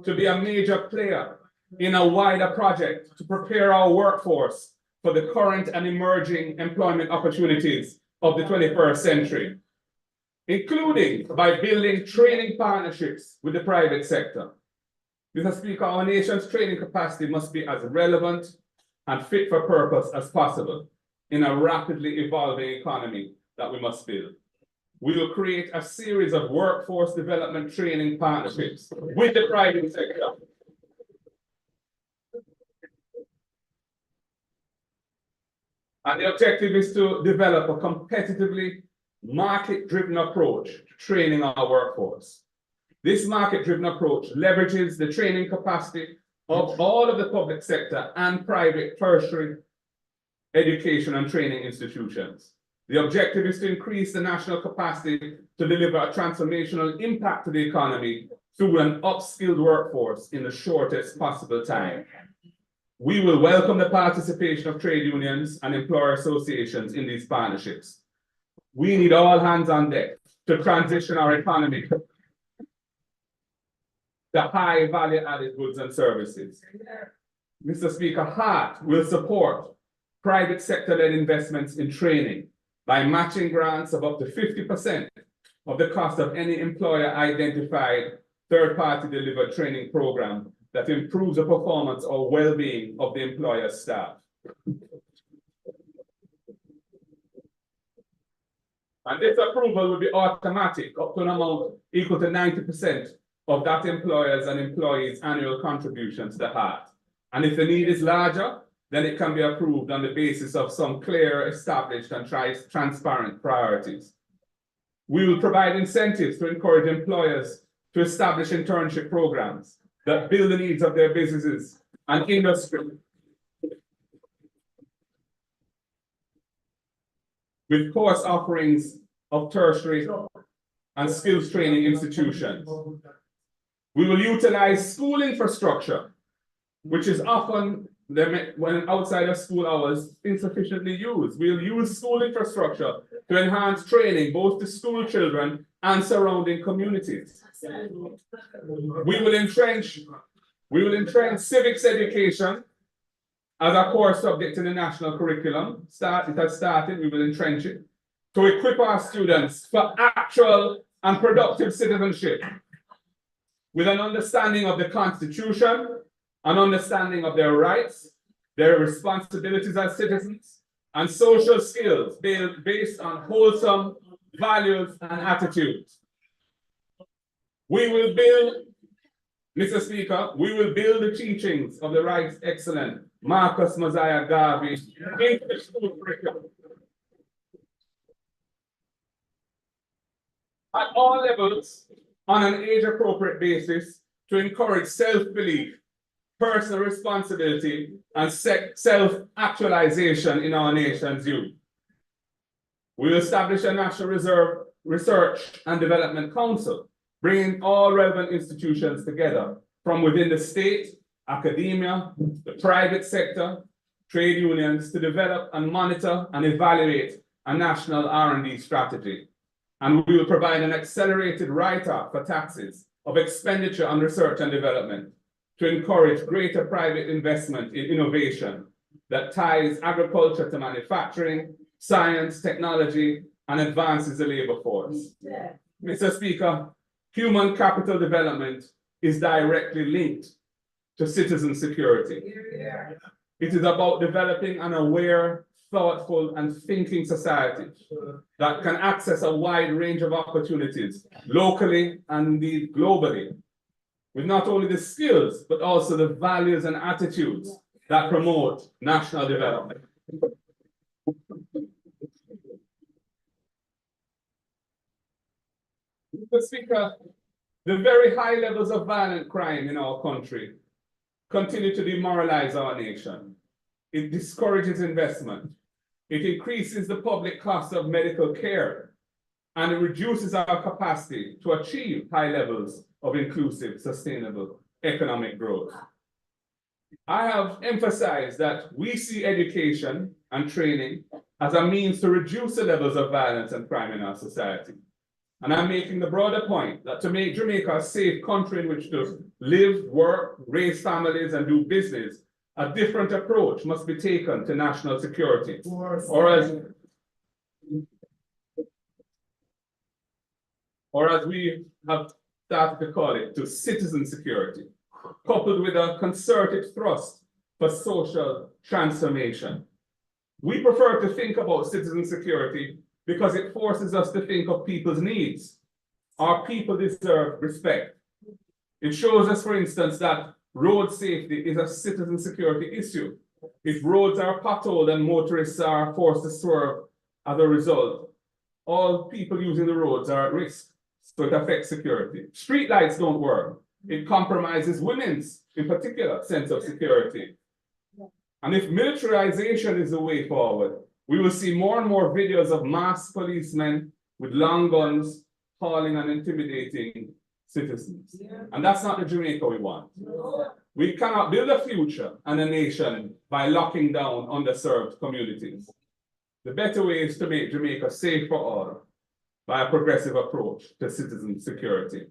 to be a major player in a wider project to prepare our workforce for the current and emerging employment opportunities of the 21st century, including by building training partnerships with the private sector. Mr. Speaker, our nation's training capacity must be as relevant and fit for purpose as possible in a rapidly evolving economy that we must build. We will create a series of workforce development training partnerships with the private sector. And the objective is to develop a competitively market-driven approach to training our workforce. This market-driven approach leverages the training capacity of all of the public sector and private tertiary education and training institutions. The objective is to increase the national capacity to deliver a transformational impact to the economy through an upskilled workforce in the shortest possible time. We will welcome the participation of trade unions and employer associations in these partnerships. We need all hands on deck to transition our economy to high value added goods and services. Mr. Speaker, HART will support private sector led investments in training by matching grants of up to 50% of the cost of any employer identified third-party delivered training program that improves the performance or well-being of the employer's staff. And this approval will be automatic up to an amount equal to 90% of that employer's and employees' annual contributions to HART. And if the need is larger, then it can be approved on the basis of some clear, established and transparent priorities. We will provide incentives to encourage employers to establish internship programs that build the needs of their businesses and industry with course offerings of tertiary and skills training institutions. We will utilize school infrastructure, which is often, when outside of school hours, insufficiently used. We'll use school infrastructure to enhance training both to school children and surrounding communities. We will entrench civics education as a core subject in the national curriculum. It has started, we will entrench it to equip our students for actual and productive citizenship with an understanding of the Constitution, an understanding of their rights, their responsibilities as citizens, and social skills based on wholesome values and attitudes. We will build, Mr. Speaker, we will build the teachings of the Right Excellent Marcus Mosiah Garvey into the school curriculum. At all levels, on an age-appropriate basis, to encourage self-belief, personal responsibility, and self-actualization in our nation's youth. We will establish a National Research and Development Council, bringing all relevant institutions together from within the state, academia, the private sector, trade unions to develop and monitor and evaluate a national R&D strategy. And we will provide an accelerated write-off for taxes of expenditure on research and development to encourage greater private investment in innovation that ties agriculture to manufacturing, science, technology, and advances the labor force. Mr. Speaker, human capital development is directly linked to citizen security. It is about developing an aware, thoughtful, and thinking society that can access a wide range of opportunities locally and indeed globally, with not only the skills, but also the values and attitudes that promote national development. Mr. Speaker, the very high levels of violent crime in our country continue to demoralize our nation. It discourages investment. It increases the public cost of medical care, and it reduces our capacity to achieve high levels of inclusive, sustainable economic growth. I have emphasized that we see education and training as a means to reduce the levels of violence and crime in our society. And I'm making the broader point that to make Jamaica a safe country in which to live, work, raise families, and do business, a different approach must be taken to national security, or as we have started to call it, to citizen security, coupled with a concerted thrust for social transformation. We prefer to think about citizen security because it forces us to think of people's needs. Our people deserve respect. It shows us, for instance, that road safety is a citizen security issue. If roads are potholed and motorists are forced to swerve as a result, all people using the roads are at risk, so it affects security. Street lights don't work. It compromises women's, in particular, sense of security. And if militarization is the way forward, we will see more and more videos of masked policemen with long guns hauling and intimidating citizens. And that's not the Jamaica we want. We cannot build a future and a nation by locking down underserved communities. The better way is to make Jamaica safe for all, by a progressive approach to citizen security.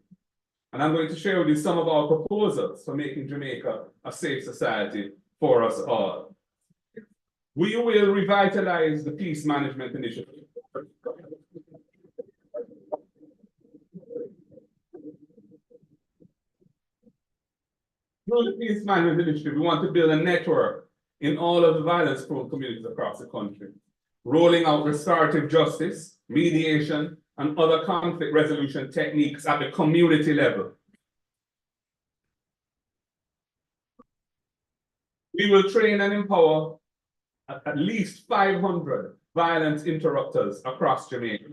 And I'm going to share with you some of our proposals for making Jamaica a safe society for us all. We will revitalize the Peace Management Initiative. Through the Peace Management Initiative, we want to build a network in all of the violence-prone communities across the country, rolling out restorative justice, mediation, and other conflict resolution techniques at the community level. We will train and empower at least 500 violence interrupters across Jamaica.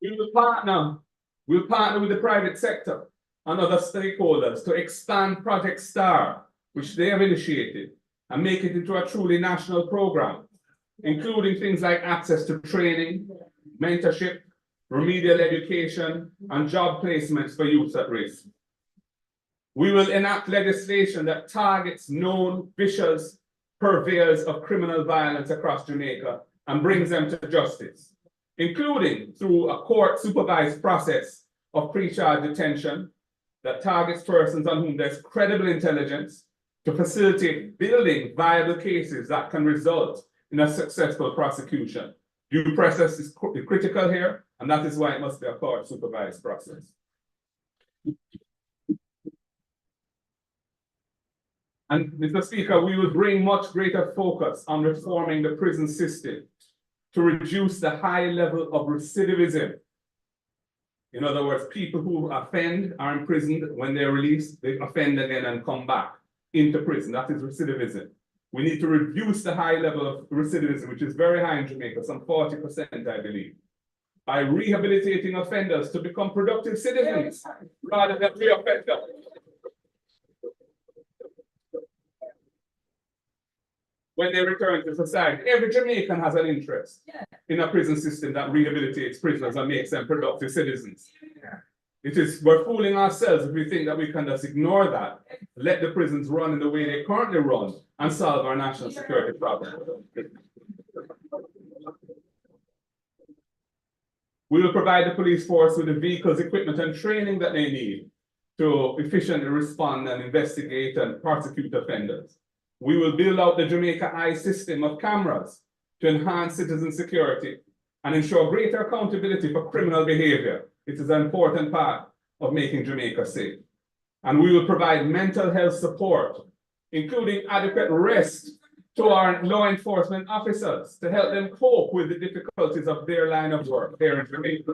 We'll partner with the private sector and other stakeholders to expand Project STAR, which they have initiated, and make it into a truly national program, including things like access to training, mentorship, remedial education, and job placements for youth at risk. We will enact legislation that targets known vicious purveyors of criminal violence across Jamaica and brings them to justice, including through a court-supervised process of pre-charge detention that targets persons on whom there's credible intelligence to facilitate building viable cases that can result in a successful prosecution. Due process is critical here, and that is why it must be a court-supervised process. And Mr. Speaker, we will bring much greater focus on reforming the prison system to reduce the high level of recidivism. In other words, people who offend are imprisoned. When they're released, they offend again and come back into prison. That is recidivism. We need to reduce the high level of recidivism, which is very high in Jamaica, some 40%, I believe, by rehabilitating offenders to become productive citizens rather than re-offenders. When they return to society, every Jamaican has an interest in a prison system that rehabilitates prisoners and makes them productive citizens. We're fooling ourselves if we think that we can just ignore that, let the prisons run in the way they currently run, and solve our national security problem. We will provide the police force with the vehicles, equipment, and training that they need to efficiently respond and investigate and prosecute offenders. We will build out the Jamaica Eye system of cameras to enhance citizen security and ensure greater accountability for criminal behavior. It is an important part of making Jamaica safe. And we will provide mental health support, including adequate rest to our law enforcement officers to help them cope with the difficulties of their line of work here in Jamaica.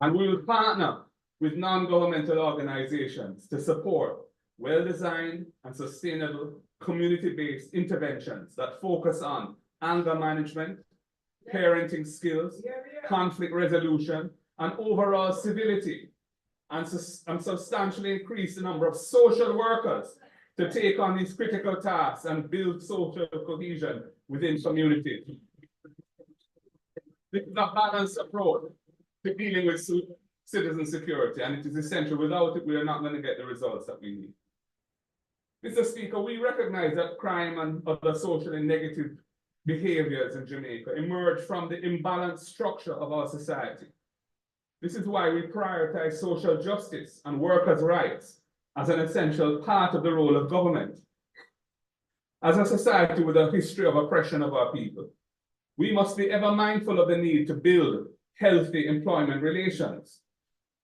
And we will partner with non-governmental organizations to support well-designed and sustainable community-based interventions that focus on anger management, parenting skills, conflict resolution, and overall civility, and substantially increase the number of social workers to take on these critical tasks and build social cohesion within communities. This is a balanced approach to dealing with citizen security, and it is essential. Without it, we are not going to get the results that we need. Mr. Speaker, we recognize that crime and other socially negative behaviors in Jamaica emerge from the imbalanced structure of our society. This is why we prioritize social justice and workers' rights as an essential part of the role of government. As a society with a history of oppression of our people, we must be ever mindful of the need to build healthy employment relations.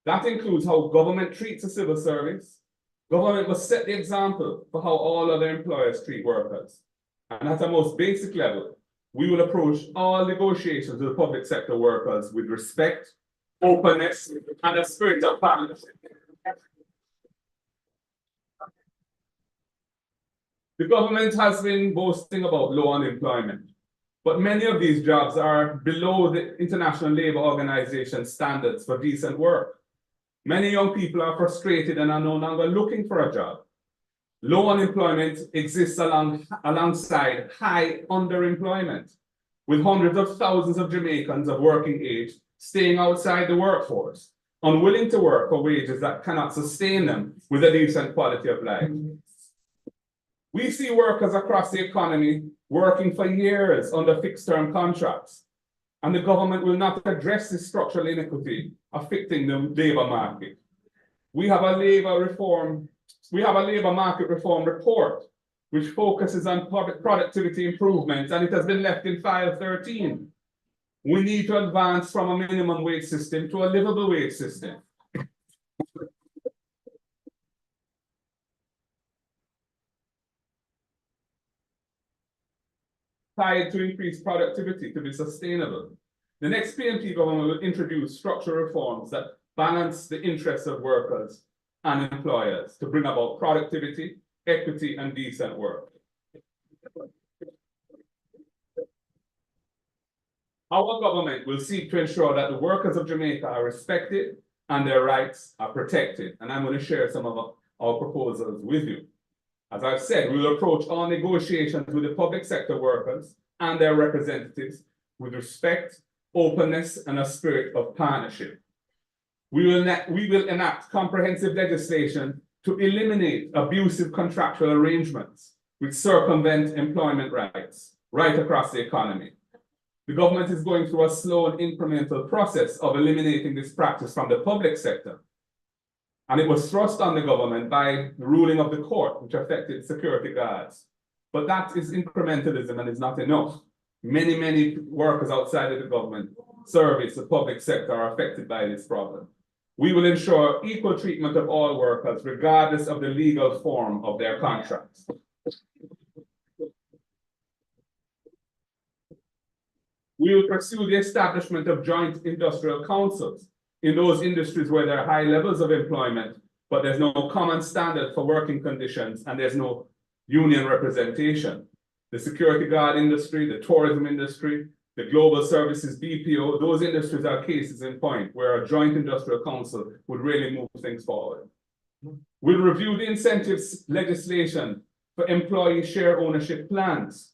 That includes how government treats the civil service. Government must set the example for how all other employers treat workers. And at a most basic level, we will approach all negotiations with public sector workers with respect, openness, and a spirit of partnership. The government has been boasting about low unemployment, but many of these jobs are below the International Labour Organization standards for decent work. Many young people are frustrated and are no longer looking for a job. Low unemployment exists alongside high underemployment, with hundreds of thousands of Jamaicans of working age staying outside the workforce, unwilling to work for wages that cannot sustain them with a decent quality of life. We see workers across the economy working for years under fixed-term contracts, and the government will not address this structural inequity affecting the labor market. We have a labor market reform report which focuses on productivity improvements, and it has been left in file 13. We need to advance from a minimum wage system to a livable wage system. Tied to increase productivity to be sustainable. The next PNP government will introduce structural reforms that balance the interests of workers and employers to bring about productivity, equity, and decent work. Our government will seek to ensure that the workers of Jamaica are respected and their rights are protected. And I'm going to share some of our proposals with you. As I've said, we will approach all negotiations with the public sector workers and their representatives with respect, openness, and a spirit of partnership. We will enact comprehensive legislation to eliminate abusive contractual arrangements which circumvent employment rights right across the economy. The government is going through a slow and incremental process of eliminating this practice from the public sector. And it was thrust on the government by the ruling of the court, which affected security guards. But that is incrementalism and is not enough. Many workers outside of the government service, the public sector, are affected by this problem. We will ensure equal treatment of all workers, regardless of the legal form of their contracts. We will pursue the establishment of joint industrial councils in those industries where there are high levels of employment, but there's no common standard for working conditions and there's no union representation. The security guard industry, the tourism industry, the global services BPO, those industries are cases in point where a joint industrial council would really move things forward. We'll review the incentives legislation for employee share ownership plans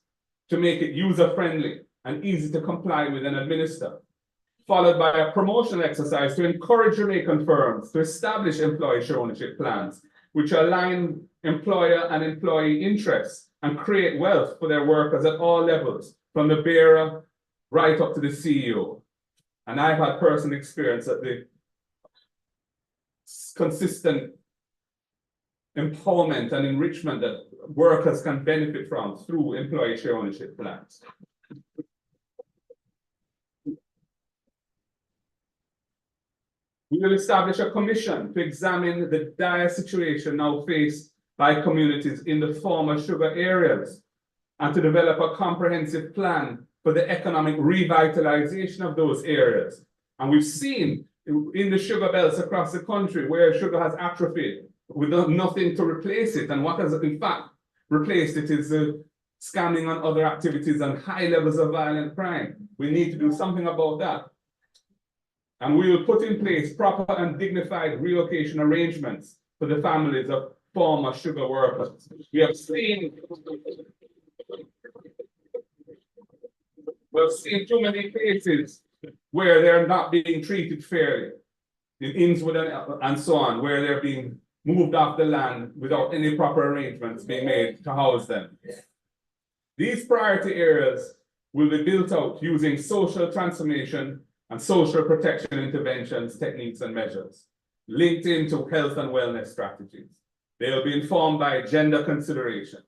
to make it user-friendly and easy to comply with and administer, followed by a promotional exercise to encourage Jamaican firms to establish employee share ownership plans, which align employer and employee interests and create wealth for their workers at all levels, from the bearer right up to the CEO. And I've had personal experience at the consistent empowerment and enrichment that workers can benefit from through employee share ownership plans. We will establish a commission to examine the dire situation now faced by communities in the former sugar areas and to develop a comprehensive plan for the economic revitalization of those areas. And we've seen in the sugar belts across the country where sugar has atrophied with nothing to replace it. And what has in fact replaced it is scamming on other activities and high levels of violent crime. We need to do something about that. And we will put in place proper and dignified relocation arrangements for the families of former sugar workers. We've seen too many cases where they're not being treated fairly, in Innswood and so on, where they're being moved off the land without any proper arrangements being made to house them. These priority areas will be built out using social transformation and social protection interventions, techniques, and measures linked into health and wellness strategies. They'll be informed by gender consideration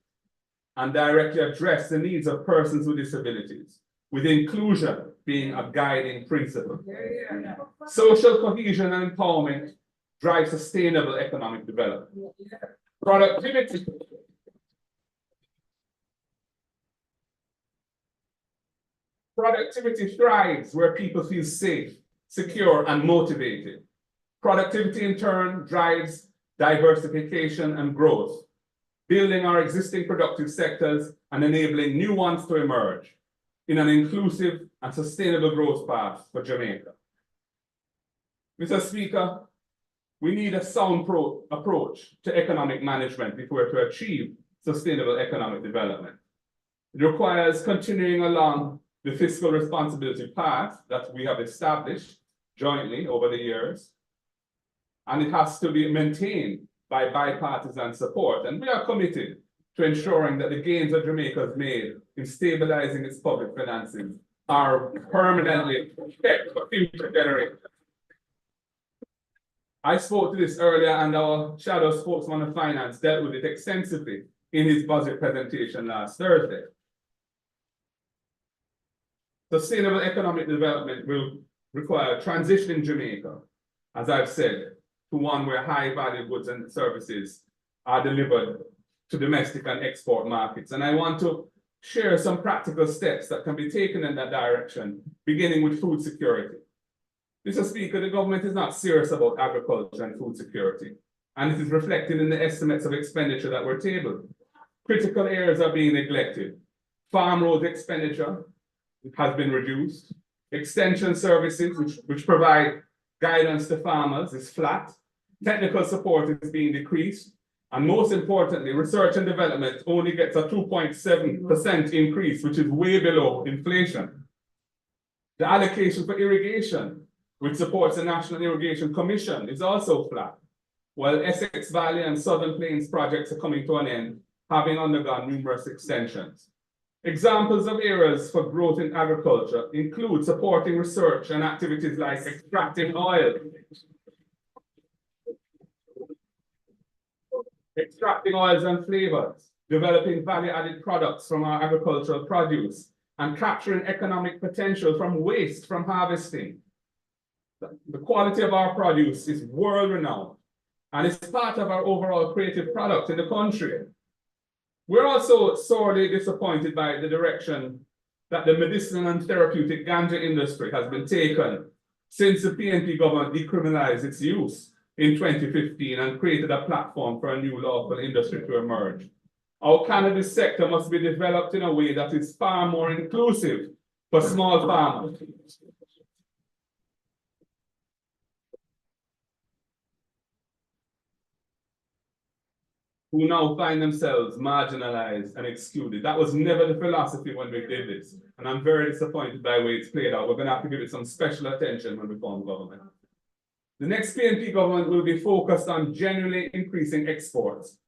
and directly address the needs of persons with disabilities, with inclusion being a guiding principle. Social cohesion and empowerment drive sustainable economic development. Productivity. Productivity thrives where people feel safe, secure, and motivated. Productivity in turn drives diversification and growth, building our existing productive sectors and enabling new ones to emerge in an inclusive and sustainable growth path for Jamaica. Mr. Speaker, we need a sound approach to economic management if we're to achieve sustainable economic development. It requires continuing along the fiscal responsibility path that we have established jointly over the years, and it has to be maintained by bipartisan support. And we are committed to ensuring that the gains that Jamaica has made in stabilizing its public finances are permanently kept for future generations. I spoke to this earlier, and our shadow spokesman of finance dealt with it extensively in his budget presentation last Thursday. Sustainable economic development will require transitioning Jamaica, as I've said, to one where high value goods and services are delivered to domestic and export markets. And I want to share some practical steps that can be taken in that direction, beginning with food security. Mr. Speaker, the government is not serious about agriculture and food security, and it is reflected in the estimates of expenditure that were tabled. Critical areas are being neglected. Farm road expenditure has been reduced. Extension services, which provide guidance to farmers, is flat. Technical support is being decreased. And most importantly, research and development only gets a 2.7% increase, which is way below inflation. The allocation for irrigation, which supports the National Irrigation Commission, is also flat, while Essex Valley and Southern Plains projects are coming to an end, having undergone numerous extensions. Examples of areas for growth in agriculture include supporting research and activities like extracting oil, extracting oils and flavors, developing value-added products from our agricultural produce, and capturing economic potential from waste from harvesting. The quality of our produce is world-renowned, and it's part of our overall creative product in the country. We're also sorely disappointed by the direction that the medicinal and therapeutic ganja industry has been taken since the PNP government decriminalized its use in 2015 and created a platform for a new lawful industry to emerge. Our cannabis sector must be developed in a way that is far more inclusive for small farmers. Who now find themselves marginalized and excluded. That was never the philosophy when we did this. And I'm very disappointed by the way it's played out. We're going to have to give it some special attention when we form government. The next PNP government will be focused on genuinely increasing exports,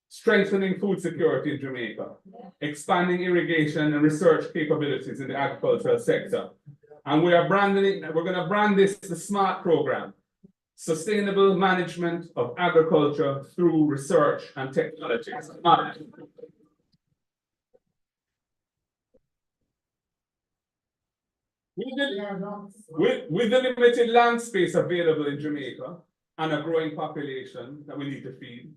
strengthening food security in Jamaica, expanding irrigation and research capabilities in the agricultural sector. And we're going to brand this the SMART program. Sustainable management of agriculture through research and technology. With the limited land space available in Jamaica and a growing population that we need to feed,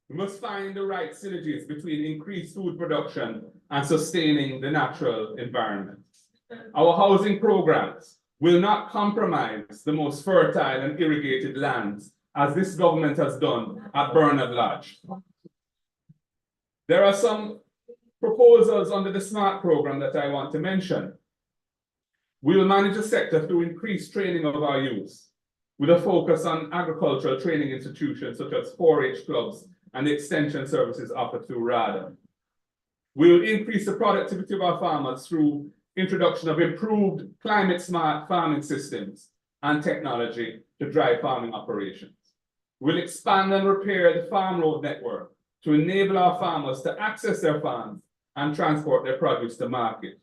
we must find the right synergies between increased food production and sustaining the natural environment. Our housing programs will not compromise the most fertile and irrigated lands, as this government has done at Bernard Lodge. There are some proposals under the SMART program that I want to mention. We will manage the sector through increased training of our youth, with a focus on agricultural training institutions such as 4-H clubs and the extension services offered through RADA. We will increase the productivity of our farmers through introduction of improved climate-smart farming systems and technology to drive farming operations. We'll expand and repair the farm road network to enable our farmers to access their farms and transport their produce to market.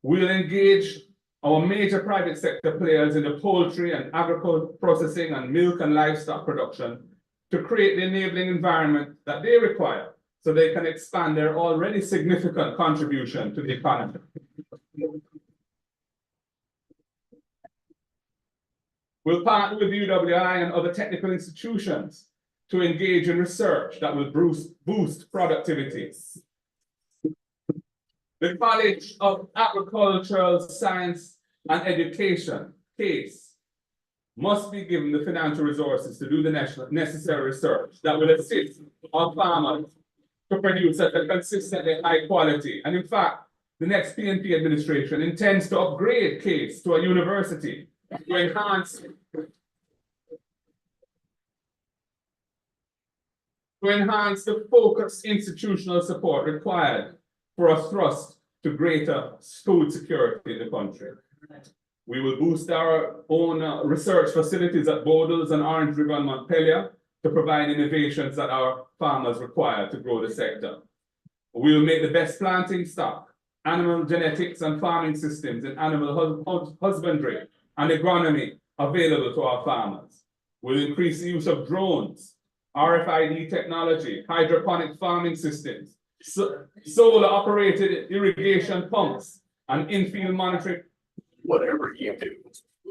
We'll engage our major private sector players in the poultry and agricultural processing and milk and livestock production to create the enabling environment that they require so they can expand their already significant contribution to the economy. We'll partner with UWI and other technical institutions to engage in research that will boost productivity. The College of Agricultural Science and Education, CASE, must be given the financial resources to do the necessary research that will assist our farmers to produce at a consistently high quality. And in fact, the next PNP administration intends to upgrade CASE to a university to enhance the focused institutional support required for a thrust to greater food security in the country. We will boost our own research facilities at Bodles and Orange River and Montpelier to provide innovations that our farmers require to grow the sector. We will make the best planting stock, animal genetics and farming systems in animal husbandry and agronomy available to our farmers. We'll increase the use of drones, RFID technology, hydroponic farming systems, solar operated irrigation pumps, and in-field monitoring. Whatever you do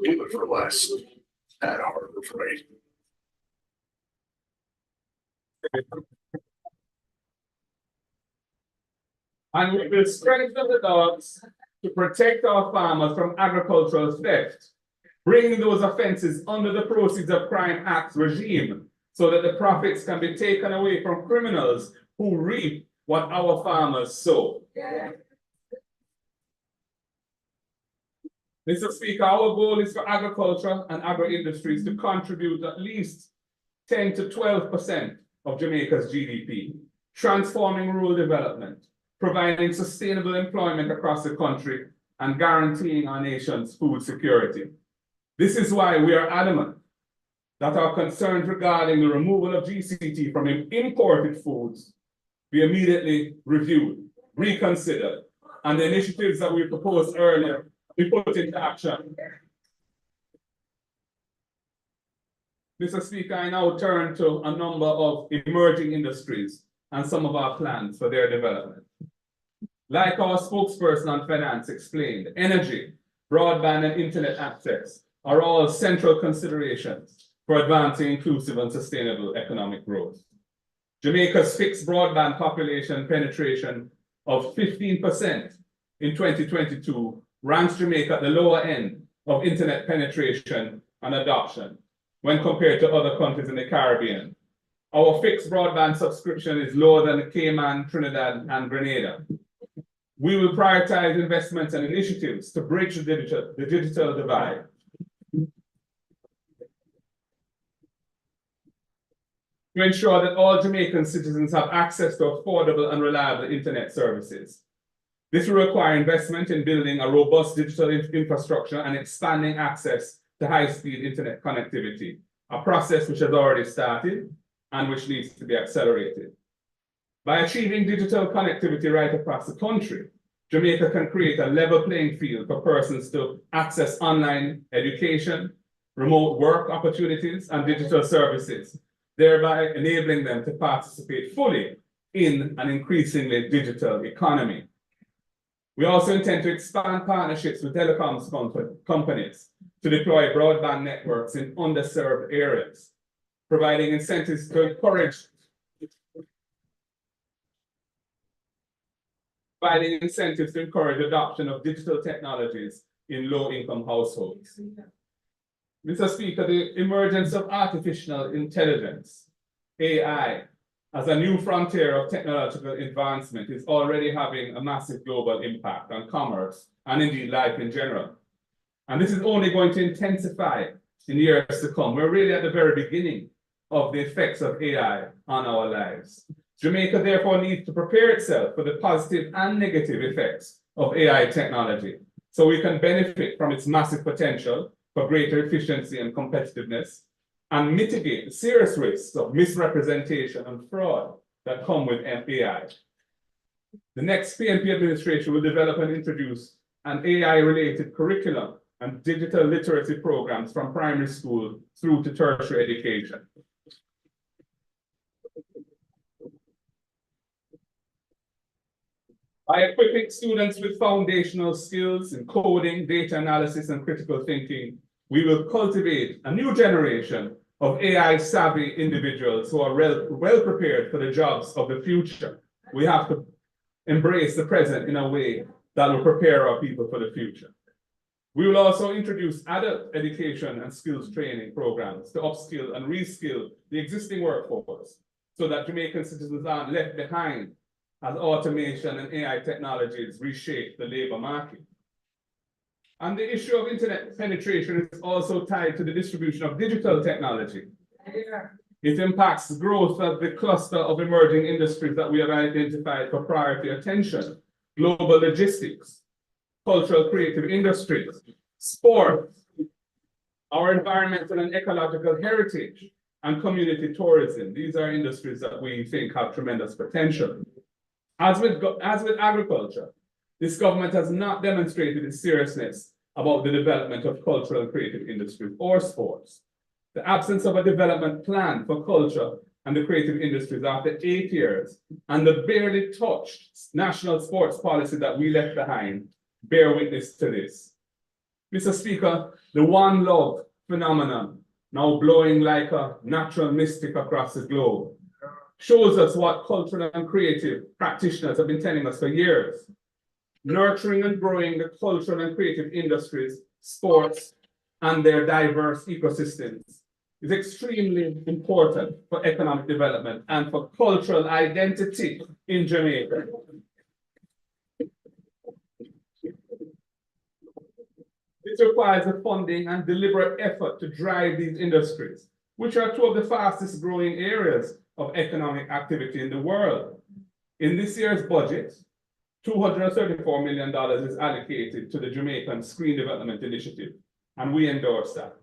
it for less. At Harbor Freight. And we will strengthen the laws to protect our farmers from agricultural theft, bringing those offenses under the Proceeds of Crime Act regime so that the profits can be taken away from criminals who reap what our farmers sow. Mr. Speaker, our goal is for agriculture and agro-industries to contribute at least 10 to 12% of Jamaica's GDP, transforming rural development, providing sustainable employment across the country, and guaranteeing our nation's food security. This is why we are adamant that our concerns regarding the removal of GCT from imported foods be immediately reviewed, reconsidered, and the initiatives that we proposed earlier be put into action. Mr. Speaker, I now turn to a number of emerging industries and some of our plans for their development. Like our spokesperson on finance explained, energy, broadband, and internet access are all central considerations for advancing inclusive and sustainable economic growth. Jamaica's fixed broadband population penetration of 15% in 2022 ranks Jamaica at the lower end of internet penetration and adoption when compared to other countries in the Caribbean. Our fixed broadband subscription is lower than Cayman, Trinidad, and Grenada. We will prioritize investments and initiatives to bridge the digital divide. To ensure that all Jamaican citizens have access to affordable and reliable internet services. This will require investment in building a robust digital infrastructure and expanding access to high-speed internet connectivity, a process which has already started and which needs to be accelerated. By achieving digital connectivity right across the country, Jamaica can create a level playing field for persons to access online education, remote work opportunities, and digital services, thereby enabling them to participate fully in an increasingly digital economy. We also intend to expand partnerships with telecoms companies to deploy broadband networks in underserved areas, providing incentives to encourage adoption of digital technologies in low-income households. Mr. Speaker, the emergence of artificial intelligence, AI, as a new frontier of technological advancement is already having a massive global impact on commerce and indeed life in general. And this is only going to intensify in years to come. We're really at the very beginning of the effects of AI on our lives. Jamaica therefore needs to prepare itself for the positive and negative effects of AI technology so we can benefit from its massive potential for greater efficiency and competitiveness, and mitigate the serious risks of misrepresentation and fraud that come with AI. The next PNP administration will develop and introduce an AI-related curriculum and digital literacy programs from primary school through to tertiary education. By equipping students with foundational skills in coding, data analysis, and critical thinking, we will cultivate a new generation of AI-savvy individuals who are well prepared for the jobs of the future. We have to embrace the present in a way that will prepare our people for the future. We will also introduce adult education and skills training programs to upskill and reskill the existing workforce so that Jamaican citizens aren't left behind as automation and AI technologies reshape the labor market. And the issue of internet penetration is also tied to the distribution of digital technology. It impacts the growth of the cluster of emerging industries that we have identified for priority attention: global logistics, cultural creative industries, sports, our environmental and ecological heritage, and community tourism. These are industries that we think have tremendous potential. As with agriculture, this government has not demonstrated its seriousness about the development of cultural and creative industries or sports. The absence of a development plan for culture and the creative industries after 8 years and the barely touched national sports policy that we left behind bear witness to this. Mr. Speaker, the One Love phenomenon, now blowing like a natural mystic across the globe, shows us what cultural and creative practitioners have been telling us for years. Nurturing and growing the cultural and creative industries, sports, and their diverse ecosystems is extremely important for economic development and for cultural identity in Jamaica. This requires a funding and deliberate effort to drive these industries, which are two of the fastest growing areas of economic activity in the world. In this year's budget, $234 million is allocated to the Jamaican Screen Development Initiative, and we endorse that.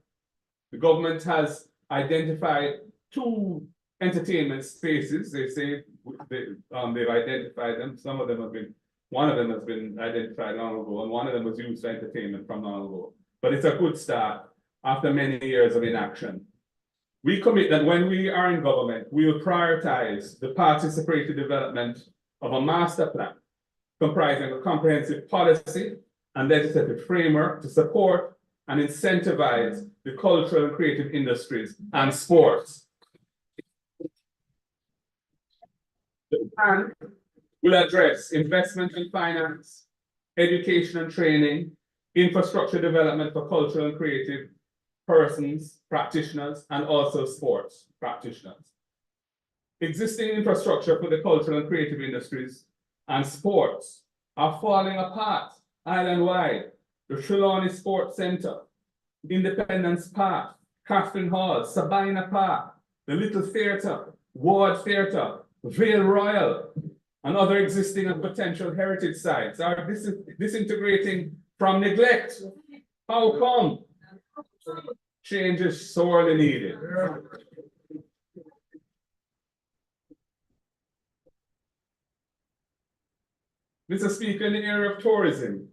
The government has identified 2 entertainment spaces. They say they've identified them. One of them has been identified long ago, and one of them was used for entertainment from long ago. But it's a good start after many years of inaction. We commit that when we are in government, we will prioritize the participatory development of a master plan comprising a comprehensive policy and legislative framework to support and incentivize the cultural and creative industries and sports. The plan will address investment and finance, education and training, infrastructure development for cultural and creative persons, practitioners, and also sports practitioners. Existing infrastructure for the cultural and creative industries and sports are falling apart island-wide. The Trelawney Sports Centre, Independence Park, Catherine Hall, Sabina Park, the Little Theatre, Ward Theatre, Vale Royal, and other existing and potential heritage sites are disintegrating from neglect. How come? Change is sorely needed. Mr. Speaker, in the area of tourism,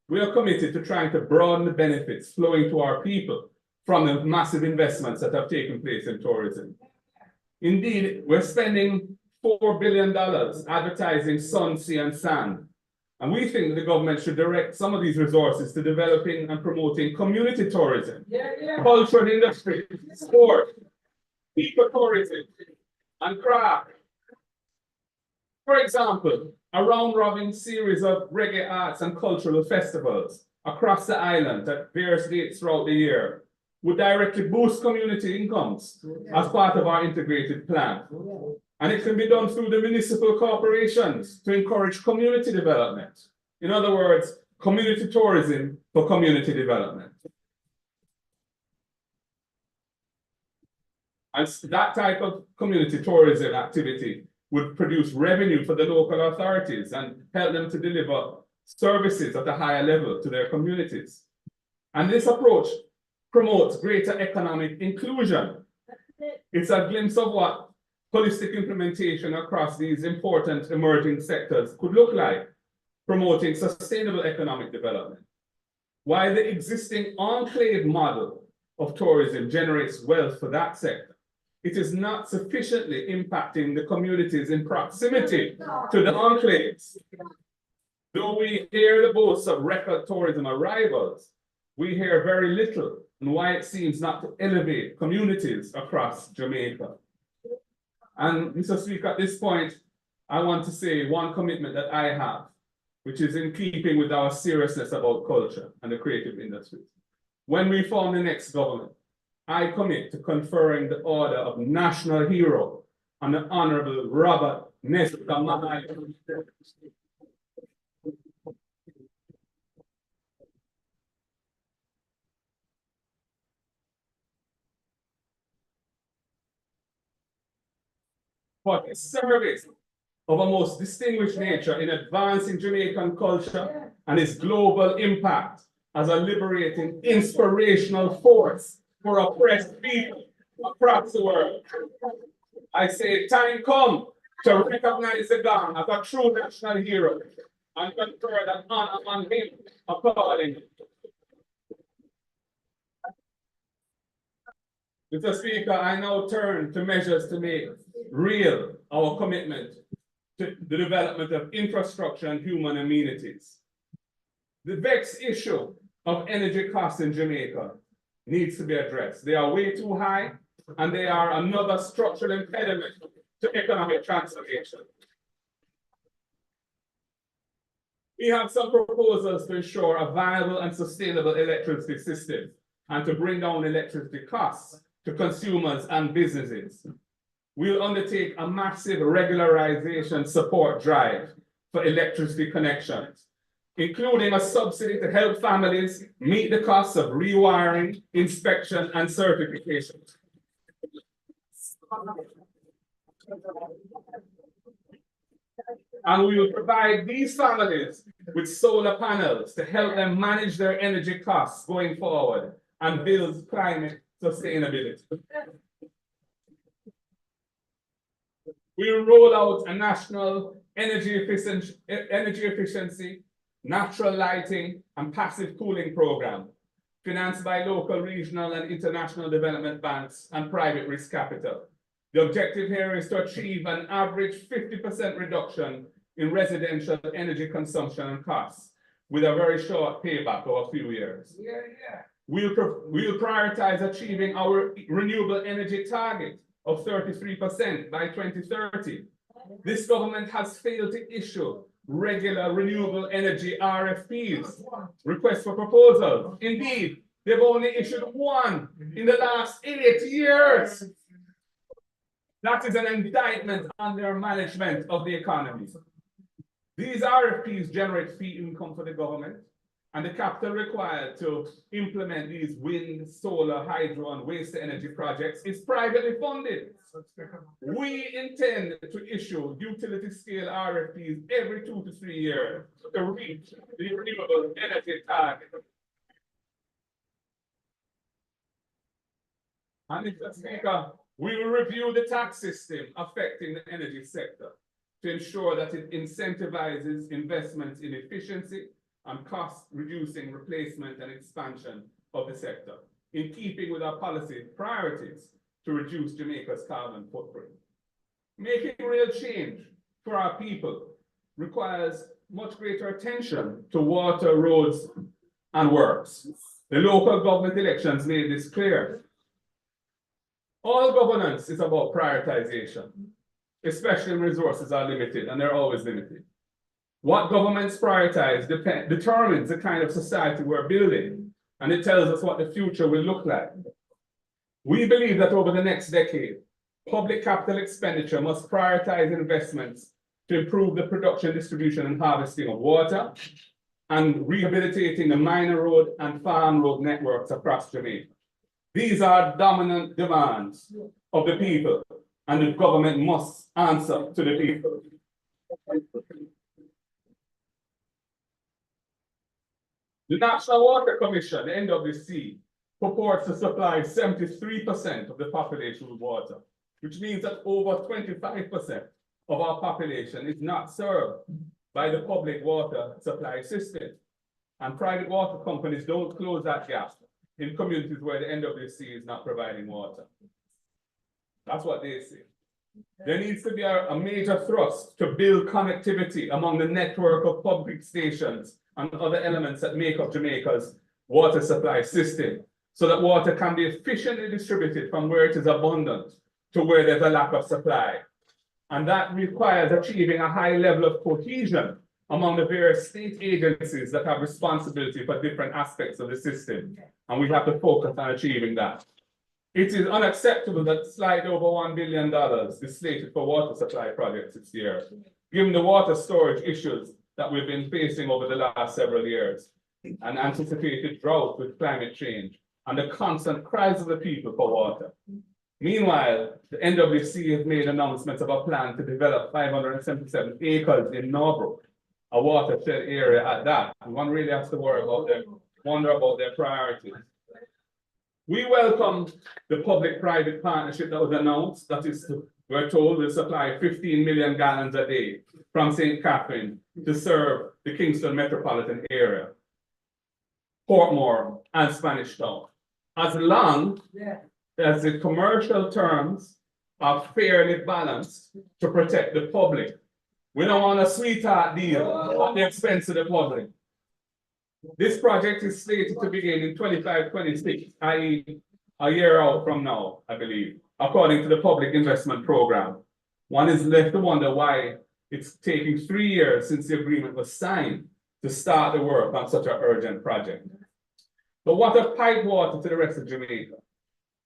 we are committed to trying to broaden the benefits flowing to our people from the massive investments that have taken place in tourism. Indeed, we're spending $4 billion advertising sun, sea, and sand. And we think the government should direct some of these resources to developing and promoting community tourism, cultural industry, sport, ecotourism, and craft. For example, a round-robin series of reggae arts and cultural festivals across the island at various dates throughout the year would directly boost community incomes as part of our integrated plan. And it can be done through the municipal corporations to encourage community development. In other words, community tourism for community development. And that type of community tourism activity would produce revenue for the local authorities and help them to deliver services at a higher level to their communities. And this approach promotes greater economic inclusion. It's a glimpse of what holistic implementation across these important emerging sectors could look like, promoting sustainable economic development. While the existing enclave model of tourism generates wealth for that sector, it is not sufficiently impacting the communities in proximity to the enclaves. Though we hear the boasts of record tourism arrivals, we hear very little on why it seems not to elevate communities across Jamaica. And Mr. Speaker, at this point, I want to say one commitment that I have, which is in keeping with our seriousness about culture and the creative industries. When we form the next government, I commit to conferring the Order of National Hero on the Honorable Robert Nesta Mahai. For his service of a most distinguished nature in advancing Jamaican culture and its global impact as a liberating, inspirational force for oppressed people across the world. I say time come to recognize the Gong as a true national hero and confer that honor on him accordingly. Mr. Speaker, I now turn to measures to make real our commitment to the development of infrastructure and human amenities. The vexed issue of energy costs in Jamaica needs to be addressed. They are way too high, and they are another structural impediment to economic transformation. We have some proposals to ensure a viable and sustainable electricity system and to bring down electricity costs to consumers and businesses. We'll undertake a massive regularization support drive for electricity connections, including a subsidy to help families meet the costs of rewiring, inspection, and certification. And we will provide these families with solar panels to help them manage their energy costs going forward and build climate sustainability. We will roll out a national energy efficiency, natural lighting, and passive cooling program financed by local, regional, and international development banks and private risk capital. The objective here is to achieve an average 50% reduction in residential energy consumption and costs with a very short payback of a few years. We'll prioritize achieving our renewable energy target of 33% by 2030. This government has failed to issue regular renewable energy RFPs, requests for proposals. Indeed, they've only issued one in the last 8 years. That is an indictment on their management of the economy. These RFPs generate fee income for the government, and the capital required to implement these wind, solar, hydro, and waste energy projects is privately funded. We intend to issue utility scale RFPs every 2 to 3 years to reach the renewable energy target. And Mr. Speaker, we will review the tax system affecting the energy sector to ensure that it incentivizes investments in efficiency and cost reducing replacement and expansion of the sector, in keeping with our policy priorities to reduce Jamaica's carbon footprint. Making real change for our people requires much greater attention to water, roads, and works. The local government elections made this clear. All governance is about prioritization, especially when resources are limited, and they're always limited. What governments prioritize determines the kind of society we're building, and it tells us what the future will look like. We believe that over the next decade, public capital expenditure must prioritize investments to improve the production, distribution, and harvesting of water, and rehabilitating the minor road and farm road networks across Jamaica. These are dominant demands of the people, and the government must answer to the people. The National Water Commission, the NWC, purports to supply 73% of the population with water, which means that over 25% of our population is not served by the public water supply system. And private water companies don't close that gap in communities where the NWC is not providing water. That's what they say. There needs to be a major thrust to build connectivity among the network of public stations and other elements that make up Jamaica's water supply system, so that water can be efficiently distributed from where it is abundant to where there's a lack of supply. And that requires achieving a high level of cohesion among the various state agencies that have responsibility for different aspects of the system. And we have to focus on achieving that. It is unacceptable that slightly over $1 billion is slated for water supply projects this year, given the water storage issues that we've been facing over the last several years, and anticipated drought with climate change, and the constant cries of the people for water. Meanwhile, the NWC has made announcements of a plan to develop 577 acres in Norbrook, a watershed area at that. And one really has to wonder about their priorities. We welcome the public-private partnership that was announced, that is, we're told will supply 15 million gallons a day from St. Catherine to serve the Kingston metropolitan area, Portmore and Spanish Town, as long as the commercial terms are fairly balanced to protect the public. We don't want a sweetheart deal at the expense of the public. This project is slated to begin in 25-26, i.e. a year out from now, I believe, according to the public investment program. One is left to wonder why it's taking 3 years since the agreement was signed to start the work on such an urgent project. But what of pipe water to the rest of Jamaica?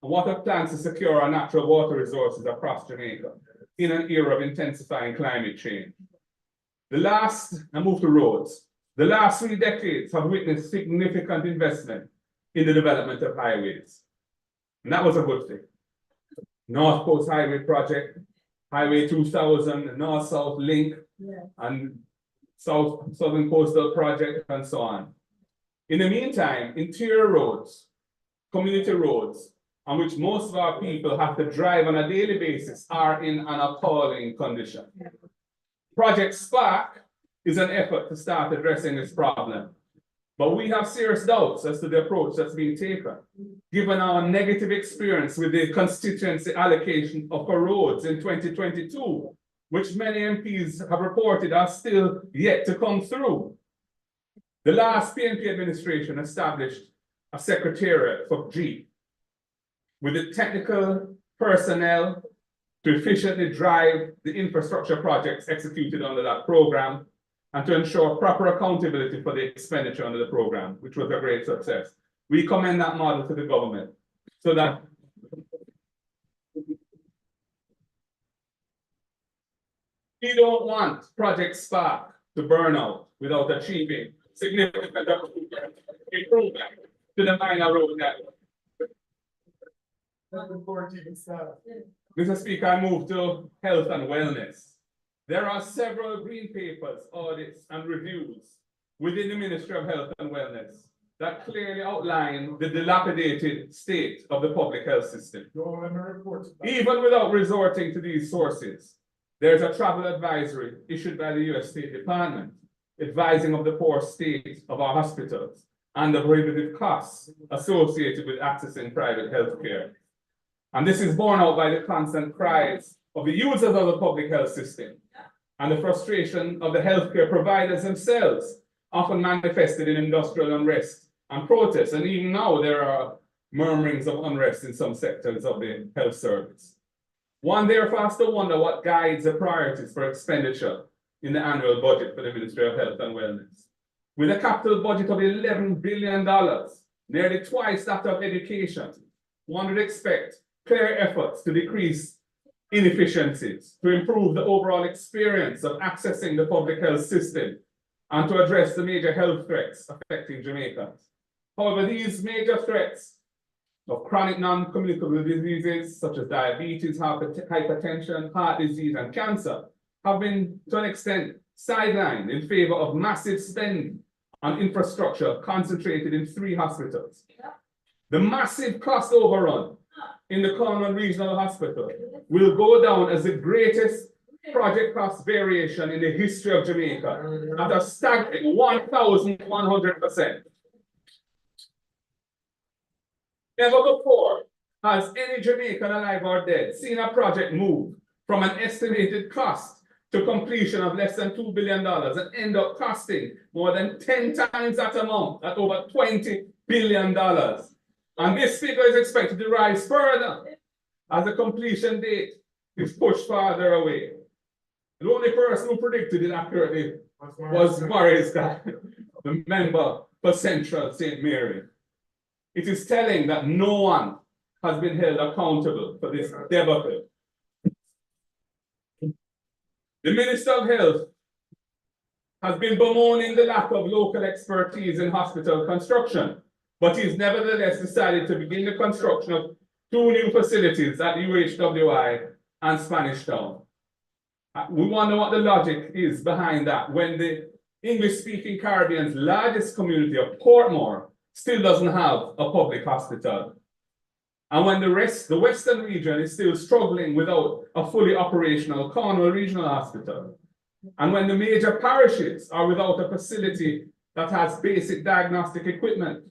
And what of plans to secure our natural water resources across Jamaica in an era of intensifying climate change? I move to roads. The last 3 decades have witnessed significant investment in the development of highways. And that was a good thing. North Coast Highway Project, Highway 2000, North-South Link, and Southern Coastal Project, and so on. In the meantime, interior roads, community roads, on which most of our people have to drive on a daily basis, are in an appalling condition. Project Spark is an effort to start addressing this problem, but we have serious doubts as to the approach that's being taken, given our negative experience with the constituency allocation of roads in 2022, which many MPs have reported are still yet to come through. The last PNP administration established a secretariat for G, with the technical personnel to efficiently drive the infrastructure projects executed under that program and to ensure proper accountability for the expenditure under the program, which was a great success. We commend that model to the government so that we don't want Project Spark to burn out without achieving significant improvement to the minor road network. Mr. Speaker, I move to health and wellness. There are several green papers, audits, and reviews within the Ministry of Health and Wellness that clearly outline the dilapidated state of the public health system. Even without resorting to these sources, there's a travel advisory issued by the US State Department advising of the poor state of our hospitals and the prohibitive costs associated with accessing private health care. And this is borne out by the constant cries of the users of the public health system and the frustration of the healthcare providers themselves, often manifested in industrial unrest and protests. And even now, there are murmurings of unrest in some sectors of the health service. One therefore has to wonder what guides the priorities for expenditure in the annual budget for the Ministry of Health and Wellness. With a capital budget of $11 billion, nearly twice that of education, one would expect clear efforts to decrease inefficiencies, to improve the overall experience of accessing the public health system, and to address the major health threats affecting Jamaicans. However, these major threats of chronic non-communicable diseases such as diabetes, hypertension, heart disease, and cancer have been, to an extent, sidelined in favor of massive spending on infrastructure concentrated in 3 hospitals. The massive cost overrun in the Cornwall Regional Hospital will go down as the greatest project cost variation in the history of Jamaica at a staggering 1,100%. Never before has any Jamaican alive or dead seen a project move from an estimated cost to completion of less than $2 billion and end up costing more than 10 times that amount at over $20 billion. And this figure is expected to rise further as the completion date is pushed farther away. The only person who predicted it accurately was Maurice, the member for Central St. Mary. It is telling that no one has been held accountable for this debacle. The Minister of Health has been bemoaning the lack of local expertise in hospital construction, but he's nevertheless decided to begin the construction of 2 new facilities at UHWI and Spanish Town. We wonder what the logic is behind that when the English-speaking Caribbean's largest community of Portmore still doesn't have a public hospital. And when the Western region is still struggling without a fully operational Cornwall Regional Hospital, and when the major parishes are without a facility that has basic diagnostic equipment,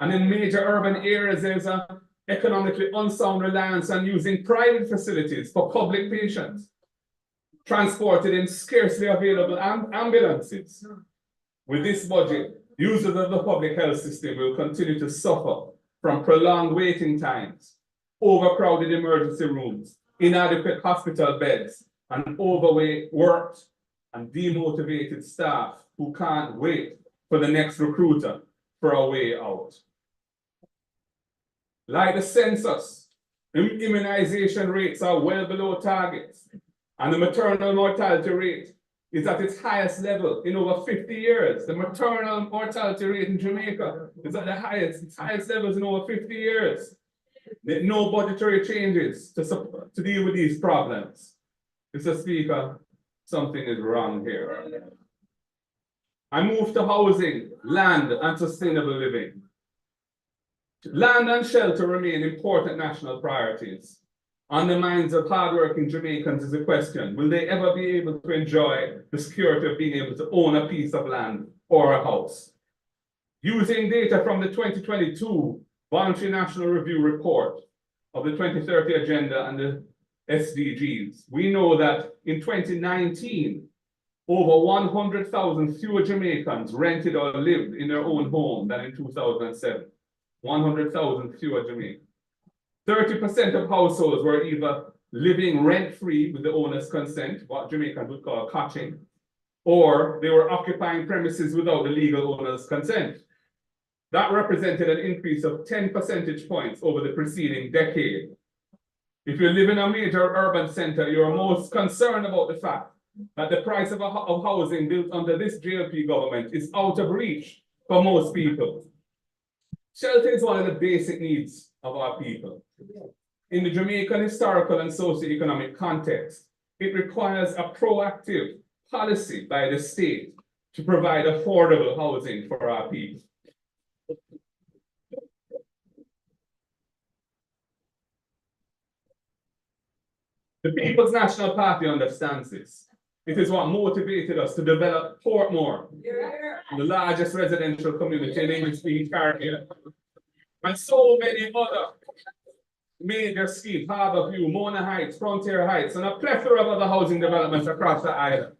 and in major urban areas there's an economically unsound reliance on using private facilities for public patients, transported in scarcely available ambulances. With this budget, users of the public health system will continue to suffer from prolonged waiting times, overcrowded emergency rooms, inadequate hospital beds, and overworked and demotivated staff who can't wait for the next recruiter for a way out. Like the census, immunization rates are well below targets, and the maternal mortality rate is at its highest level in over 50 years. The maternal mortality rate in Jamaica is at its highest levels in over 50 years. There are no budgetary changes to deal with these problems. Mr. Speaker, something is wrong here. I move to housing, land, and sustainable living. Land and shelter remain important national priorities. On the minds of hardworking Jamaicans is the question, will they ever be able to enjoy the security of being able to own a piece of land or a house? Using data from the 2022 Voluntary National Review Report of the 2030 Agenda and the SDGs, we know that in 2019, over 100,000 fewer Jamaicans rented or lived in their own home than in 2007. 100,000 fewer Jamaicans. 30% of households were either living rent-free with the owner's consent, what Jamaicans would call cotching, or they were occupying premises without the legal owner's consent. That represented an increase of 10 percentage points over the preceding decade. If you live in a major urban center, you're most concerned about the fact that the price of housing built under this JLP government is out of reach for most people. Shelter is one of the basic needs of our people. In the Jamaican historical and socio-economic context, it requires a proactive policy by the state to provide affordable housing for our people. The People's National Party understands this. It is what motivated us to develop Portmore, the largest residential community in English-speaking Caribbean, and so many other major schemes, Harborview, Mona Heights, Frontier Heights, and a plethora of other housing developments across the island.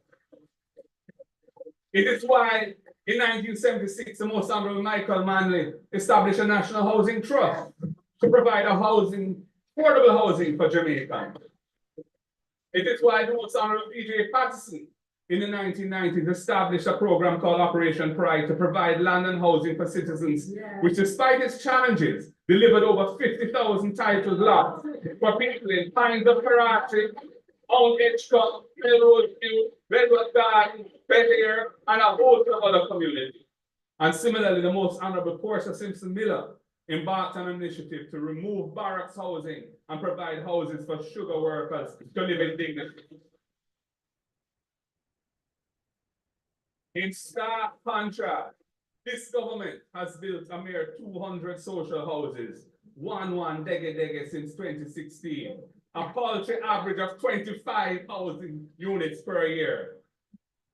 It is why in 1976, the Most Honorable Michael Manley established a National Housing Trust to provide affordable housing for Jamaicans. It is why the Most Honorable P.J. Patterson in the 1990s established a program called Operation Pride to provide land and housing for citizens, which despite its challenges, delivered over 50,000 titled lots for people in Pines of Karachi, Mount Edgecombe, Melrose View, Redwood Garden, Bel-Air, and a host of other communities. And similarly, the Most Honorable Portia Simpson Miller embarked on an initiative to remove barracks housing and provide houses for sugar workers to live in dignity. In stark contrast, this government has built a mere 200 social houses, one dege since 2016, a paltry average of 25 housing units per year.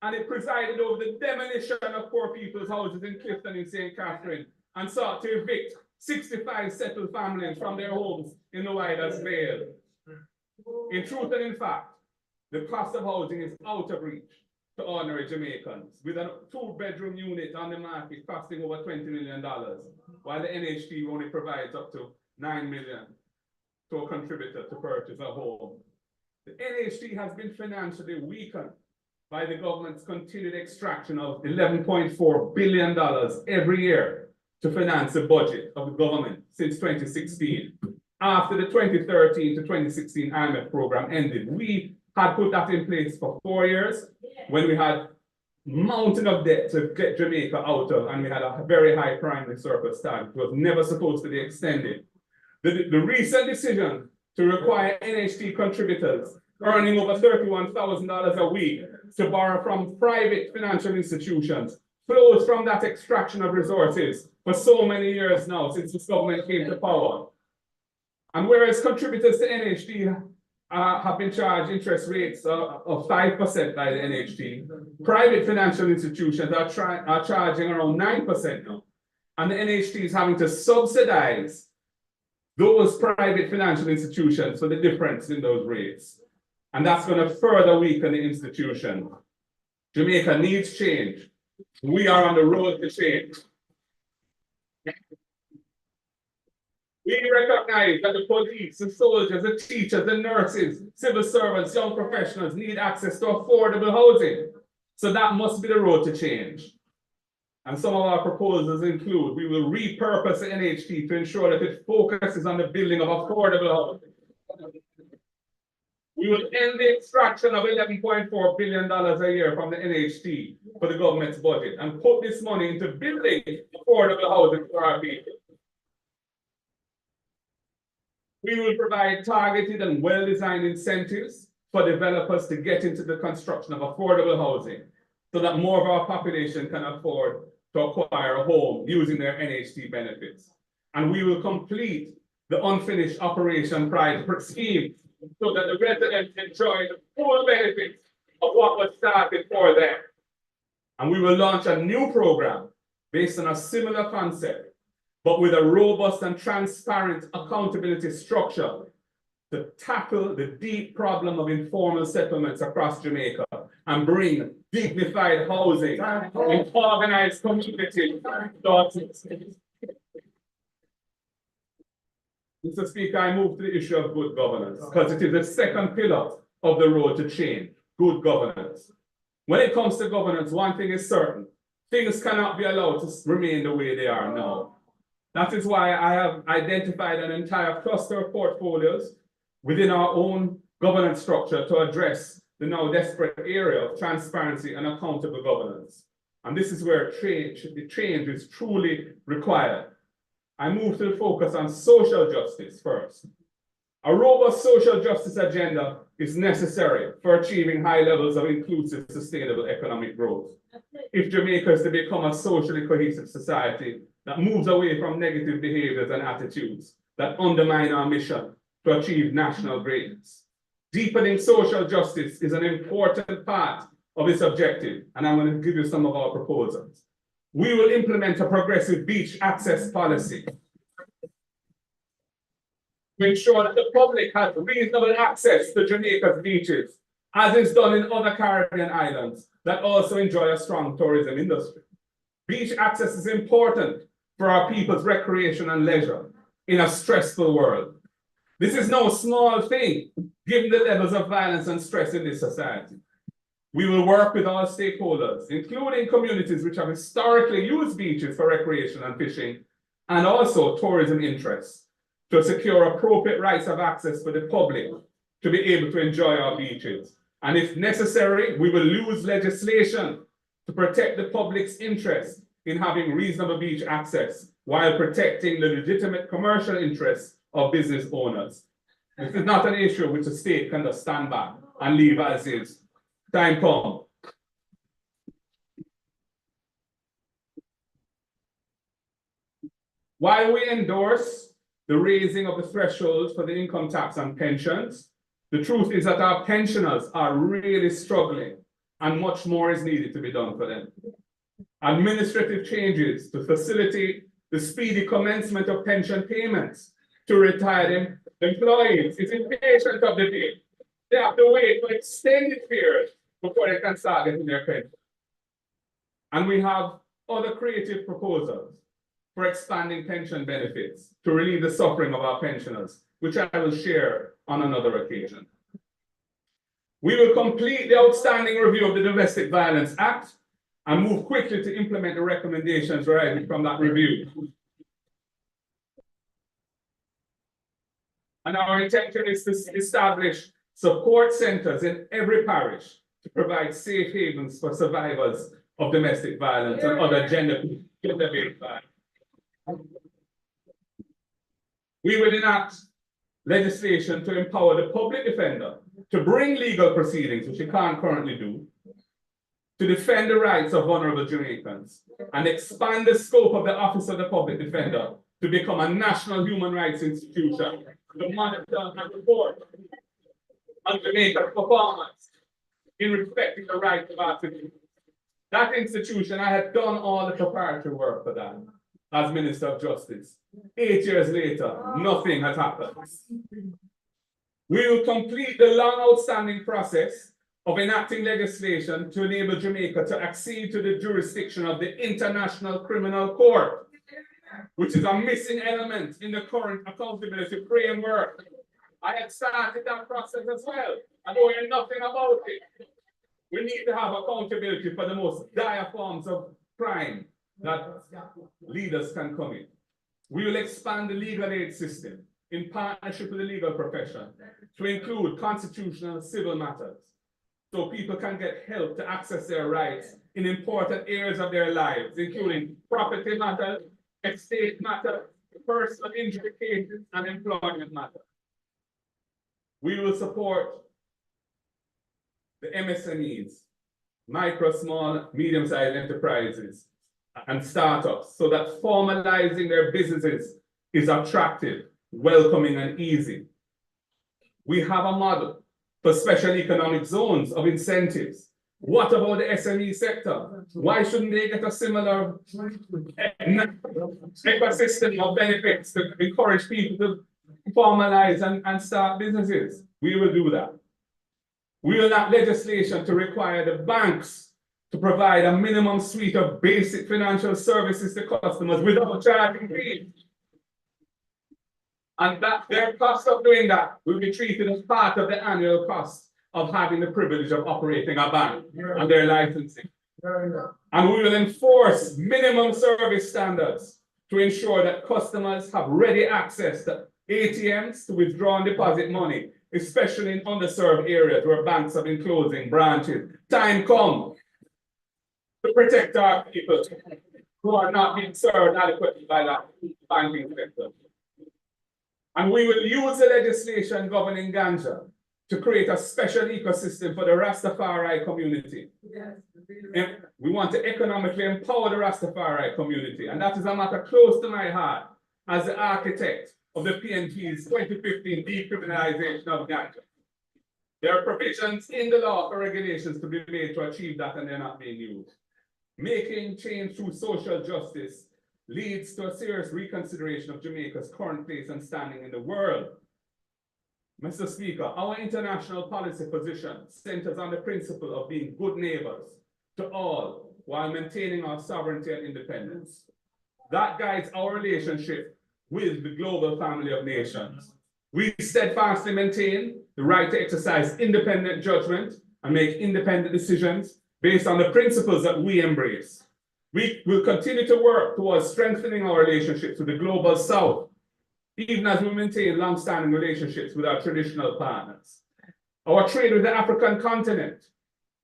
And it presided over the demolition of poor people's houses in Clifton and St. Catherine and sought to evict 65 settled families from their homes in the Wilders Vale. In truth and in fact, the cost of housing is out of reach to ordinary Jamaicans, with a 2-bedroom unit on the market costing over $20 million, while the NHT only provides up to $9 million to a contributor to purchase a home. The NHT has been financially weakened by the government's continued extraction of $11.4 billion every year to finance the budget of the government since 2016. After the 2013 to 2016 IMF program ended, we had put that in place for 4 years when we had mountain of debt to get Jamaica out of, and we had a very high primary surplus target. It was never supposed to be extended. The recent decision to require NHT contributors earning over $31,000 a week to borrow from private financial institutions flows from that extraction of resources for so many years now since this government came to power. And whereas contributors to NHT have been charged interest rates of 5% by the NHT, private financial institutions are charging around 9% now. And the NHT is having to subsidize those private financial institutions for the difference in those rates. And that's going to further weaken the institution. Jamaica needs change. We are on the road to change. We recognize that the police, the soldiers, the teachers, the nurses, civil servants, young professionals need access to affordable housing. So that must be the road to change. And some of our proposals include, we will repurpose the NHT to ensure that it focuses on the building of affordable housing. We will end the extraction of $11.4 billion a year from the NHT for the government's budget and put this money into building affordable housing for our people. We will provide targeted and well-designed incentives for developers to get into the construction of affordable housing so that more of our population can afford to acquire a home using their NHT benefits. And we will complete the unfinished Operation Pride scheme so that the residents enjoy the full benefits of what was started for them. And we will launch a new program based on a similar concept, but with a robust and transparent accountability structure to tackle the deep problem of informal settlements across Jamaica and bring dignified housing in organized communities. Mr. Speaker, I move to the issue of good governance because it is the second pillar of the road to change, good governance. When it comes to governance, one thing is certain, things cannot be allowed to remain the way they are now. That is why I have identified an entire cluster of portfolios within our own governance structure to address the now desperate area of transparency and accountable governance. And this is where the change is truly required. I move to the focus on social justice first. A robust social justice agenda is necessary for achieving high levels of inclusive, sustainable economic growth. If Jamaica is to become a socially cohesive society that moves away from negative behaviors and attitudes that undermine our mission to achieve national greatness. Deepening social justice is an important part of this objective, and I'm going to give you some of our proposals. We will implement a progressive beach access policy to ensure that the public has reasonable access to Jamaica's beaches, as is done in other Caribbean islands that also enjoy a strong tourism industry. Beach access is important for our people's recreation and leisure in a stressful world. This is no small thing, given the levels of violence and stress in this society. We will work with all stakeholders, including communities which have historically used beaches for recreation and fishing, and also tourism interests, to secure appropriate rights of access for the public to be able to enjoy our beaches. And if necessary, we will use legislation to protect the public's interest in having reasonable beach access while protecting the legitimate commercial interests of business owners. This is not an issue which the state can just stand back and leave as is. Time come. While we endorse the raising of the thresholds for the income tax and pensions, the truth is that our pensioners are really struggling and much more is needed to be done for them. Administrative changes to facilitate the speedy commencement of pension payments to retired employees is impatient of the day. They have to wait for extended periods before they can start getting their pension. And we have other creative proposals for expanding pension benefits to relieve the suffering of our pensioners, which I will share on another occasion. We will complete the outstanding review of the Domestic Violence Act and move quickly to implement the recommendations arising from that review. And our intention is to establish support centers in every parish to provide safe havens for survivors of domestic violence and other gender-based violence. We will enact legislation to empower the public defender to bring legal proceedings, which he can't currently do, to defend the rights of vulnerable Jamaicans, and expand the scope of the Office of the Public Defender to become a national human rights institution to monitor and report on Jamaica's performance in respecting the rights of our citizens. That institution, I had done all the preparatory work for that as Minister of Justice. 8 years later, nothing has happened. We will complete the long outstanding process of enacting legislation to enable Jamaica to accede to the jurisdiction of the International Criminal Court, which is a missing element in the current accountability framework. I had started that process as well, and we hear nothing about it. We need to have accountability for the most dire forms of crime that leaders can commit. We will expand the legal aid system in partnership with the legal profession to include constitutional civil matters, so people can get help to access their rights in important areas of their lives, including property matters, estate matters, personal injury cases, and employment matters. We will support the MSMEs, micro, small, medium-sized enterprises, and startups, so that formalizing their businesses is attractive, welcoming, and easy. We have a model for special economic zones of incentives. What about the SME sector? Why shouldn't they get a similar ecosystem of benefits to encourage people to formalize and start businesses? We will do that. We will enact legislation to require the banks to provide a minimum suite of basic financial services to customers without charging fees. And that their cost of doing that will be treated as part of the annual cost of having the privilege of operating a bank and their licensing. And we will enforce minimum service standards to ensure that customers have ready access to ATMs to withdraw and deposit money, especially in underserved areas where banks have been closing branches. Time come to protect our people who are not being served adequately by that banking sector. And we will use the legislation governing ganja to create a special ecosystem for the Rastafari community. And we want to economically empower the Rastafari community, and that is a matter close to my heart as the architect of the PNP's 2015 decriminalization of ganja. There are provisions in the law for regulations to be made to achieve that, and they're not being used. Making change through social justice leads to a serious reconsideration of Jamaica's current place and standing in the world. Mr. Speaker, our international policy position centers on the principle of being good neighbors to all while maintaining our sovereignty and independence. That guides our relationship with the global family of nations. We steadfastly maintain the right to exercise independent judgment and make independent decisions based on the principles that we embrace. We will continue to work towards strengthening our relationships with the global South, even as we maintain long-standing relationships with our traditional partners. Our trade with the African continent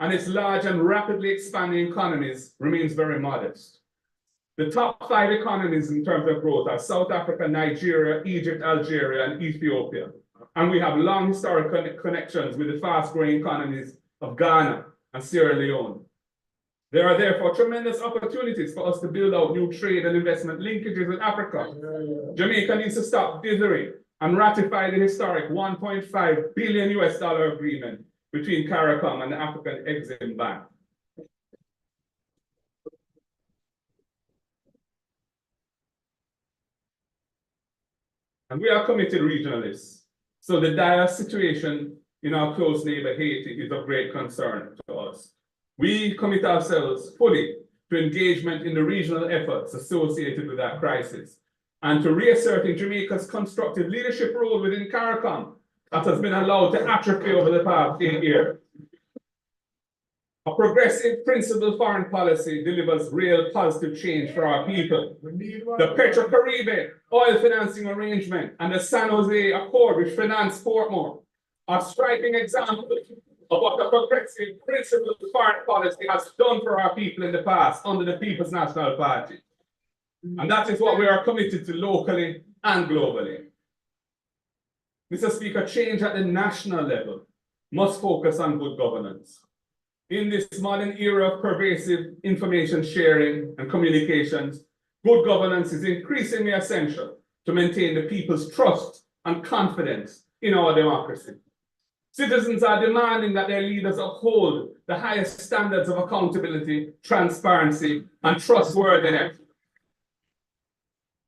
and its large and rapidly expanding economies remains very modest. The top 5 economies in terms of growth are South Africa, Nigeria, Egypt, Algeria, and Ethiopia. And we have long historical connections with the fast-growing economies of Ghana and Sierra Leone. There are therefore tremendous opportunities for us to build out new trade and investment linkages with Africa. Jamaica needs to stop dithering and ratify the historic $1.5 billion agreement between CARICOM and the African Exim Bank. And we are committed regionalists. So the dire situation in our close neighbor Haiti is of great concern to us. We commit ourselves fully to engagement in the regional efforts associated with that crisis and to reasserting Jamaica's constructive leadership role within CARICOM that has been allowed to atrophy over the past 8 years. A progressive principled foreign policy delivers real positive change for our people. The Petro-Caribbean oil financing arrangement and the San Jose Accord, which financed Portmore, are striking examples of what the progressive principled foreign policy has done for our people in the past under the People's National Party. And that is what we are committed to locally and globally. Mr. Speaker, change at the national level must focus on good governance. In this modern era of pervasive information sharing and communications, good governance is increasingly essential to maintain the people's trust and confidence in our democracy. Citizens are demanding that their leaders uphold the highest standards of accountability, transparency, and trustworthiness.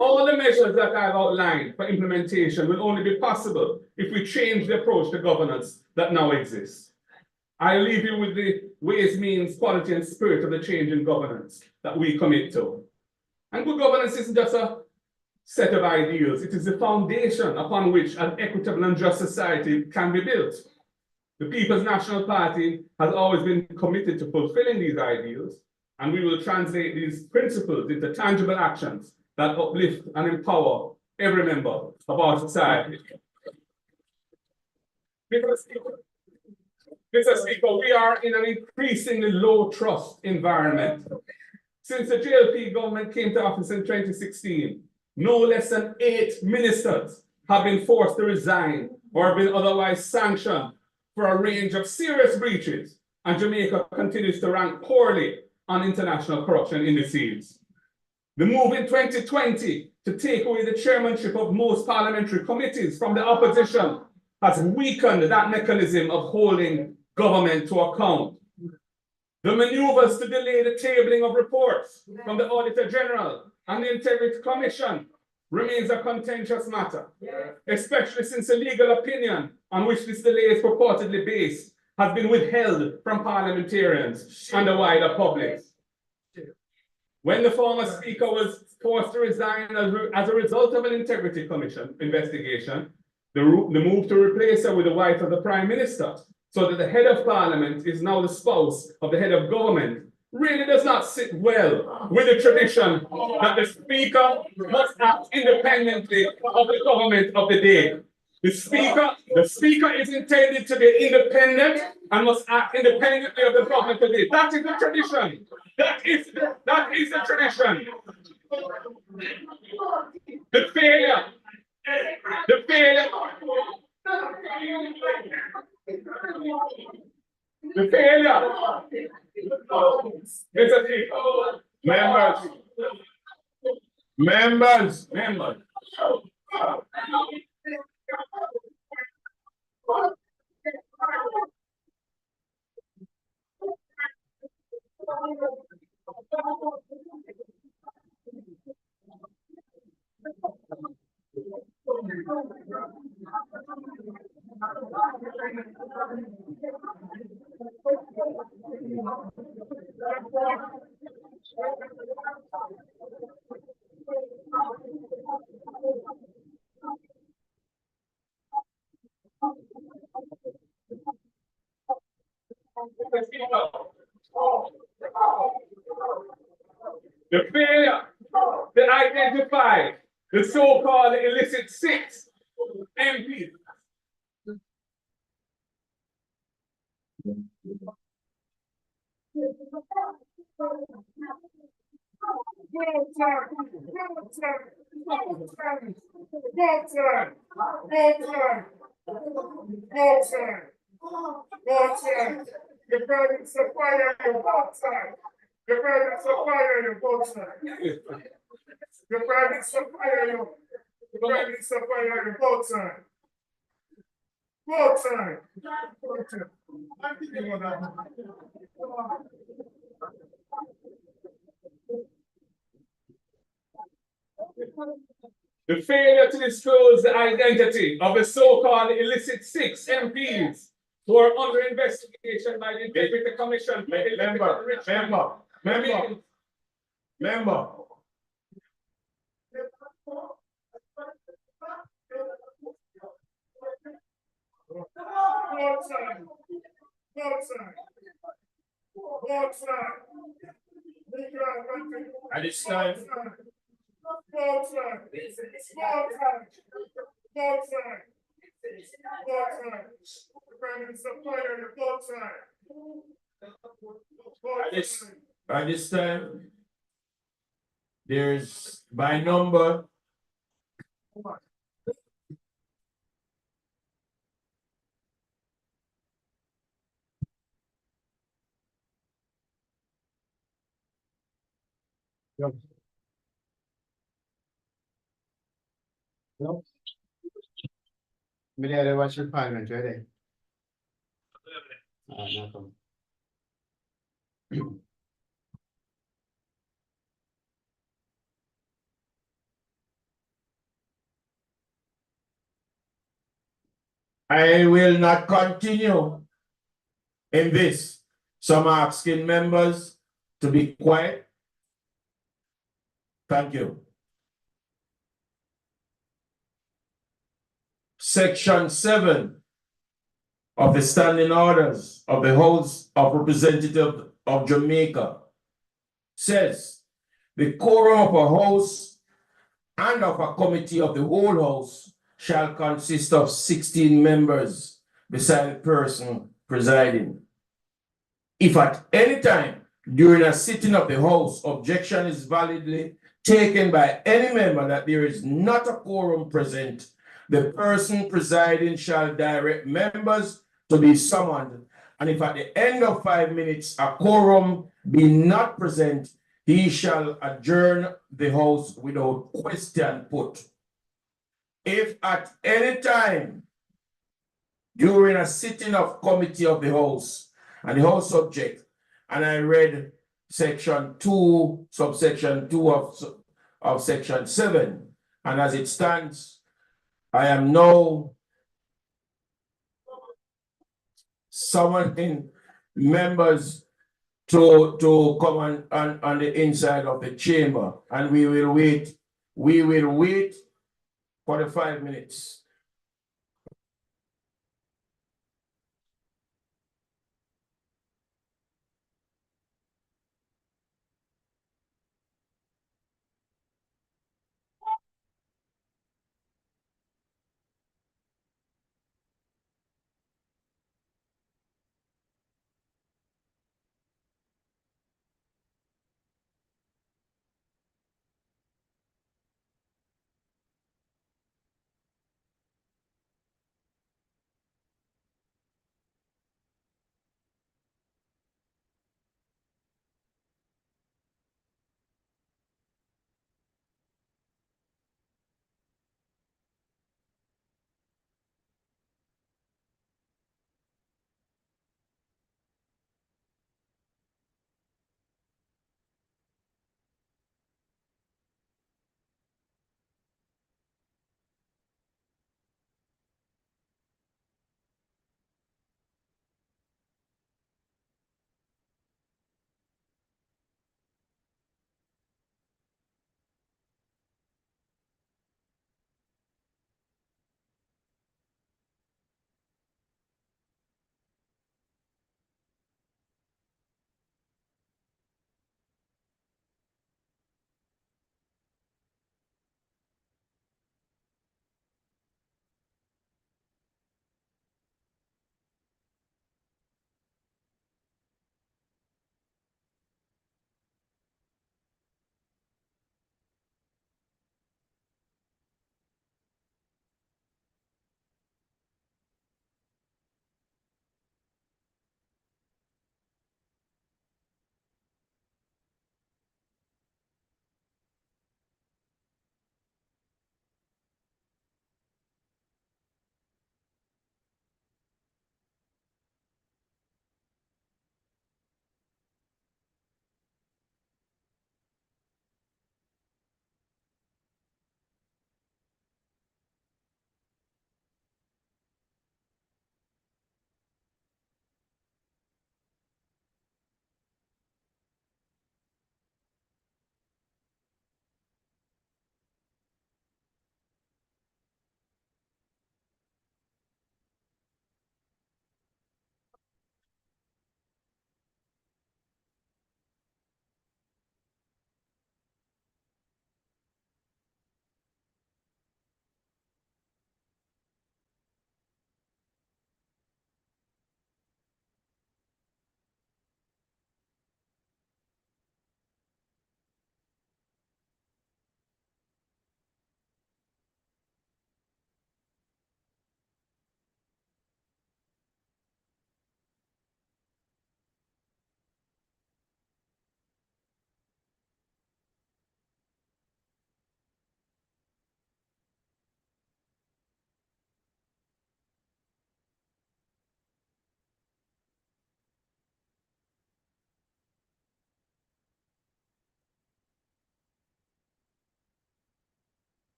All the measures that I've outlined for implementation will only be possible if we change the approach to governance that now exists. I leave you with the ways, means, quality, and spirit of the change in governance that we commit to. And good governance isn't just a set of ideals, it is the foundation upon which an equitable and just society can be built. The People's National Party has always been committed to fulfilling these ideals, and we will translate these principles into tangible actions that uplift and empower every member of our society. Mr. Speaker, we are in an increasingly low trust environment. Since the JLP government came to office in 2016, no less than 8 ministers have been forced to resign or have been otherwise sanctioned for a range of serious breaches, and Jamaica continues to rank poorly on international corruption indices. The move in 2020 to take away the chairmanship of most parliamentary committees from the opposition has weakened that mechanism of holding government to account. The maneuvers to delay the tabling of reports from the Auditor General and the Integrity Commission remains a contentious matter, especially since the legal opinion on which this delay is purportedly based has been withheld from parliamentarians and the wider public. When the former speaker was forced to resign as a result of an Integrity Commission investigation, the move to replace her with the wife of the Prime Minister, so that the head of parliament is now the spouse of the head of government, really does not sit well with the tradition that the speaker must act independently of the government of the day. The speaker is intended to be independent and must act independently of the government of the day. That is the tradition. That is the tradition. The failure. Mr. Speaker, members. The failure to identify the so-called illicit 6 MPs. The private supplier your both sides. The private supplier your both sides. The private supplier your both sides. Both sides. The failure to disclose the identity of the so-called illicit 6 MPs who are under investigation by the Integrity Commission. Member. At this time. At this time, there's by number. ไม่ได้เลยว่าชื่อผ่านกันช่วยได้นะครับ I will not continue in this. Some are asking members to be quiet. Thank you. Section 7 of the Standing Orders of the House of Representatives of Jamaica says the quorum of a house and of a committee of the whole house shall consist of 16 members beside the person presiding. If at any time during a sitting of the house objection is validly taken by any member that there is not a quorum present, the person presiding shall direct members to be summoned, and if at the end of 5 minutes a quorum be not present, he shall adjourn the house without question put. If at any time during a sitting of committee of the house and the house object, and I read section 2, subsection 2 of section 7, and as it stands, I am now summoning members to come on the inside of the chamber, and we will wait for the 5 minutes.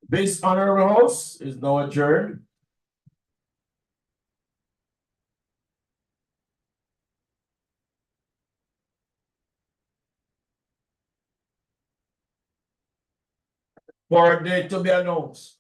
This honorable house is now adjourned. For a date to be announced.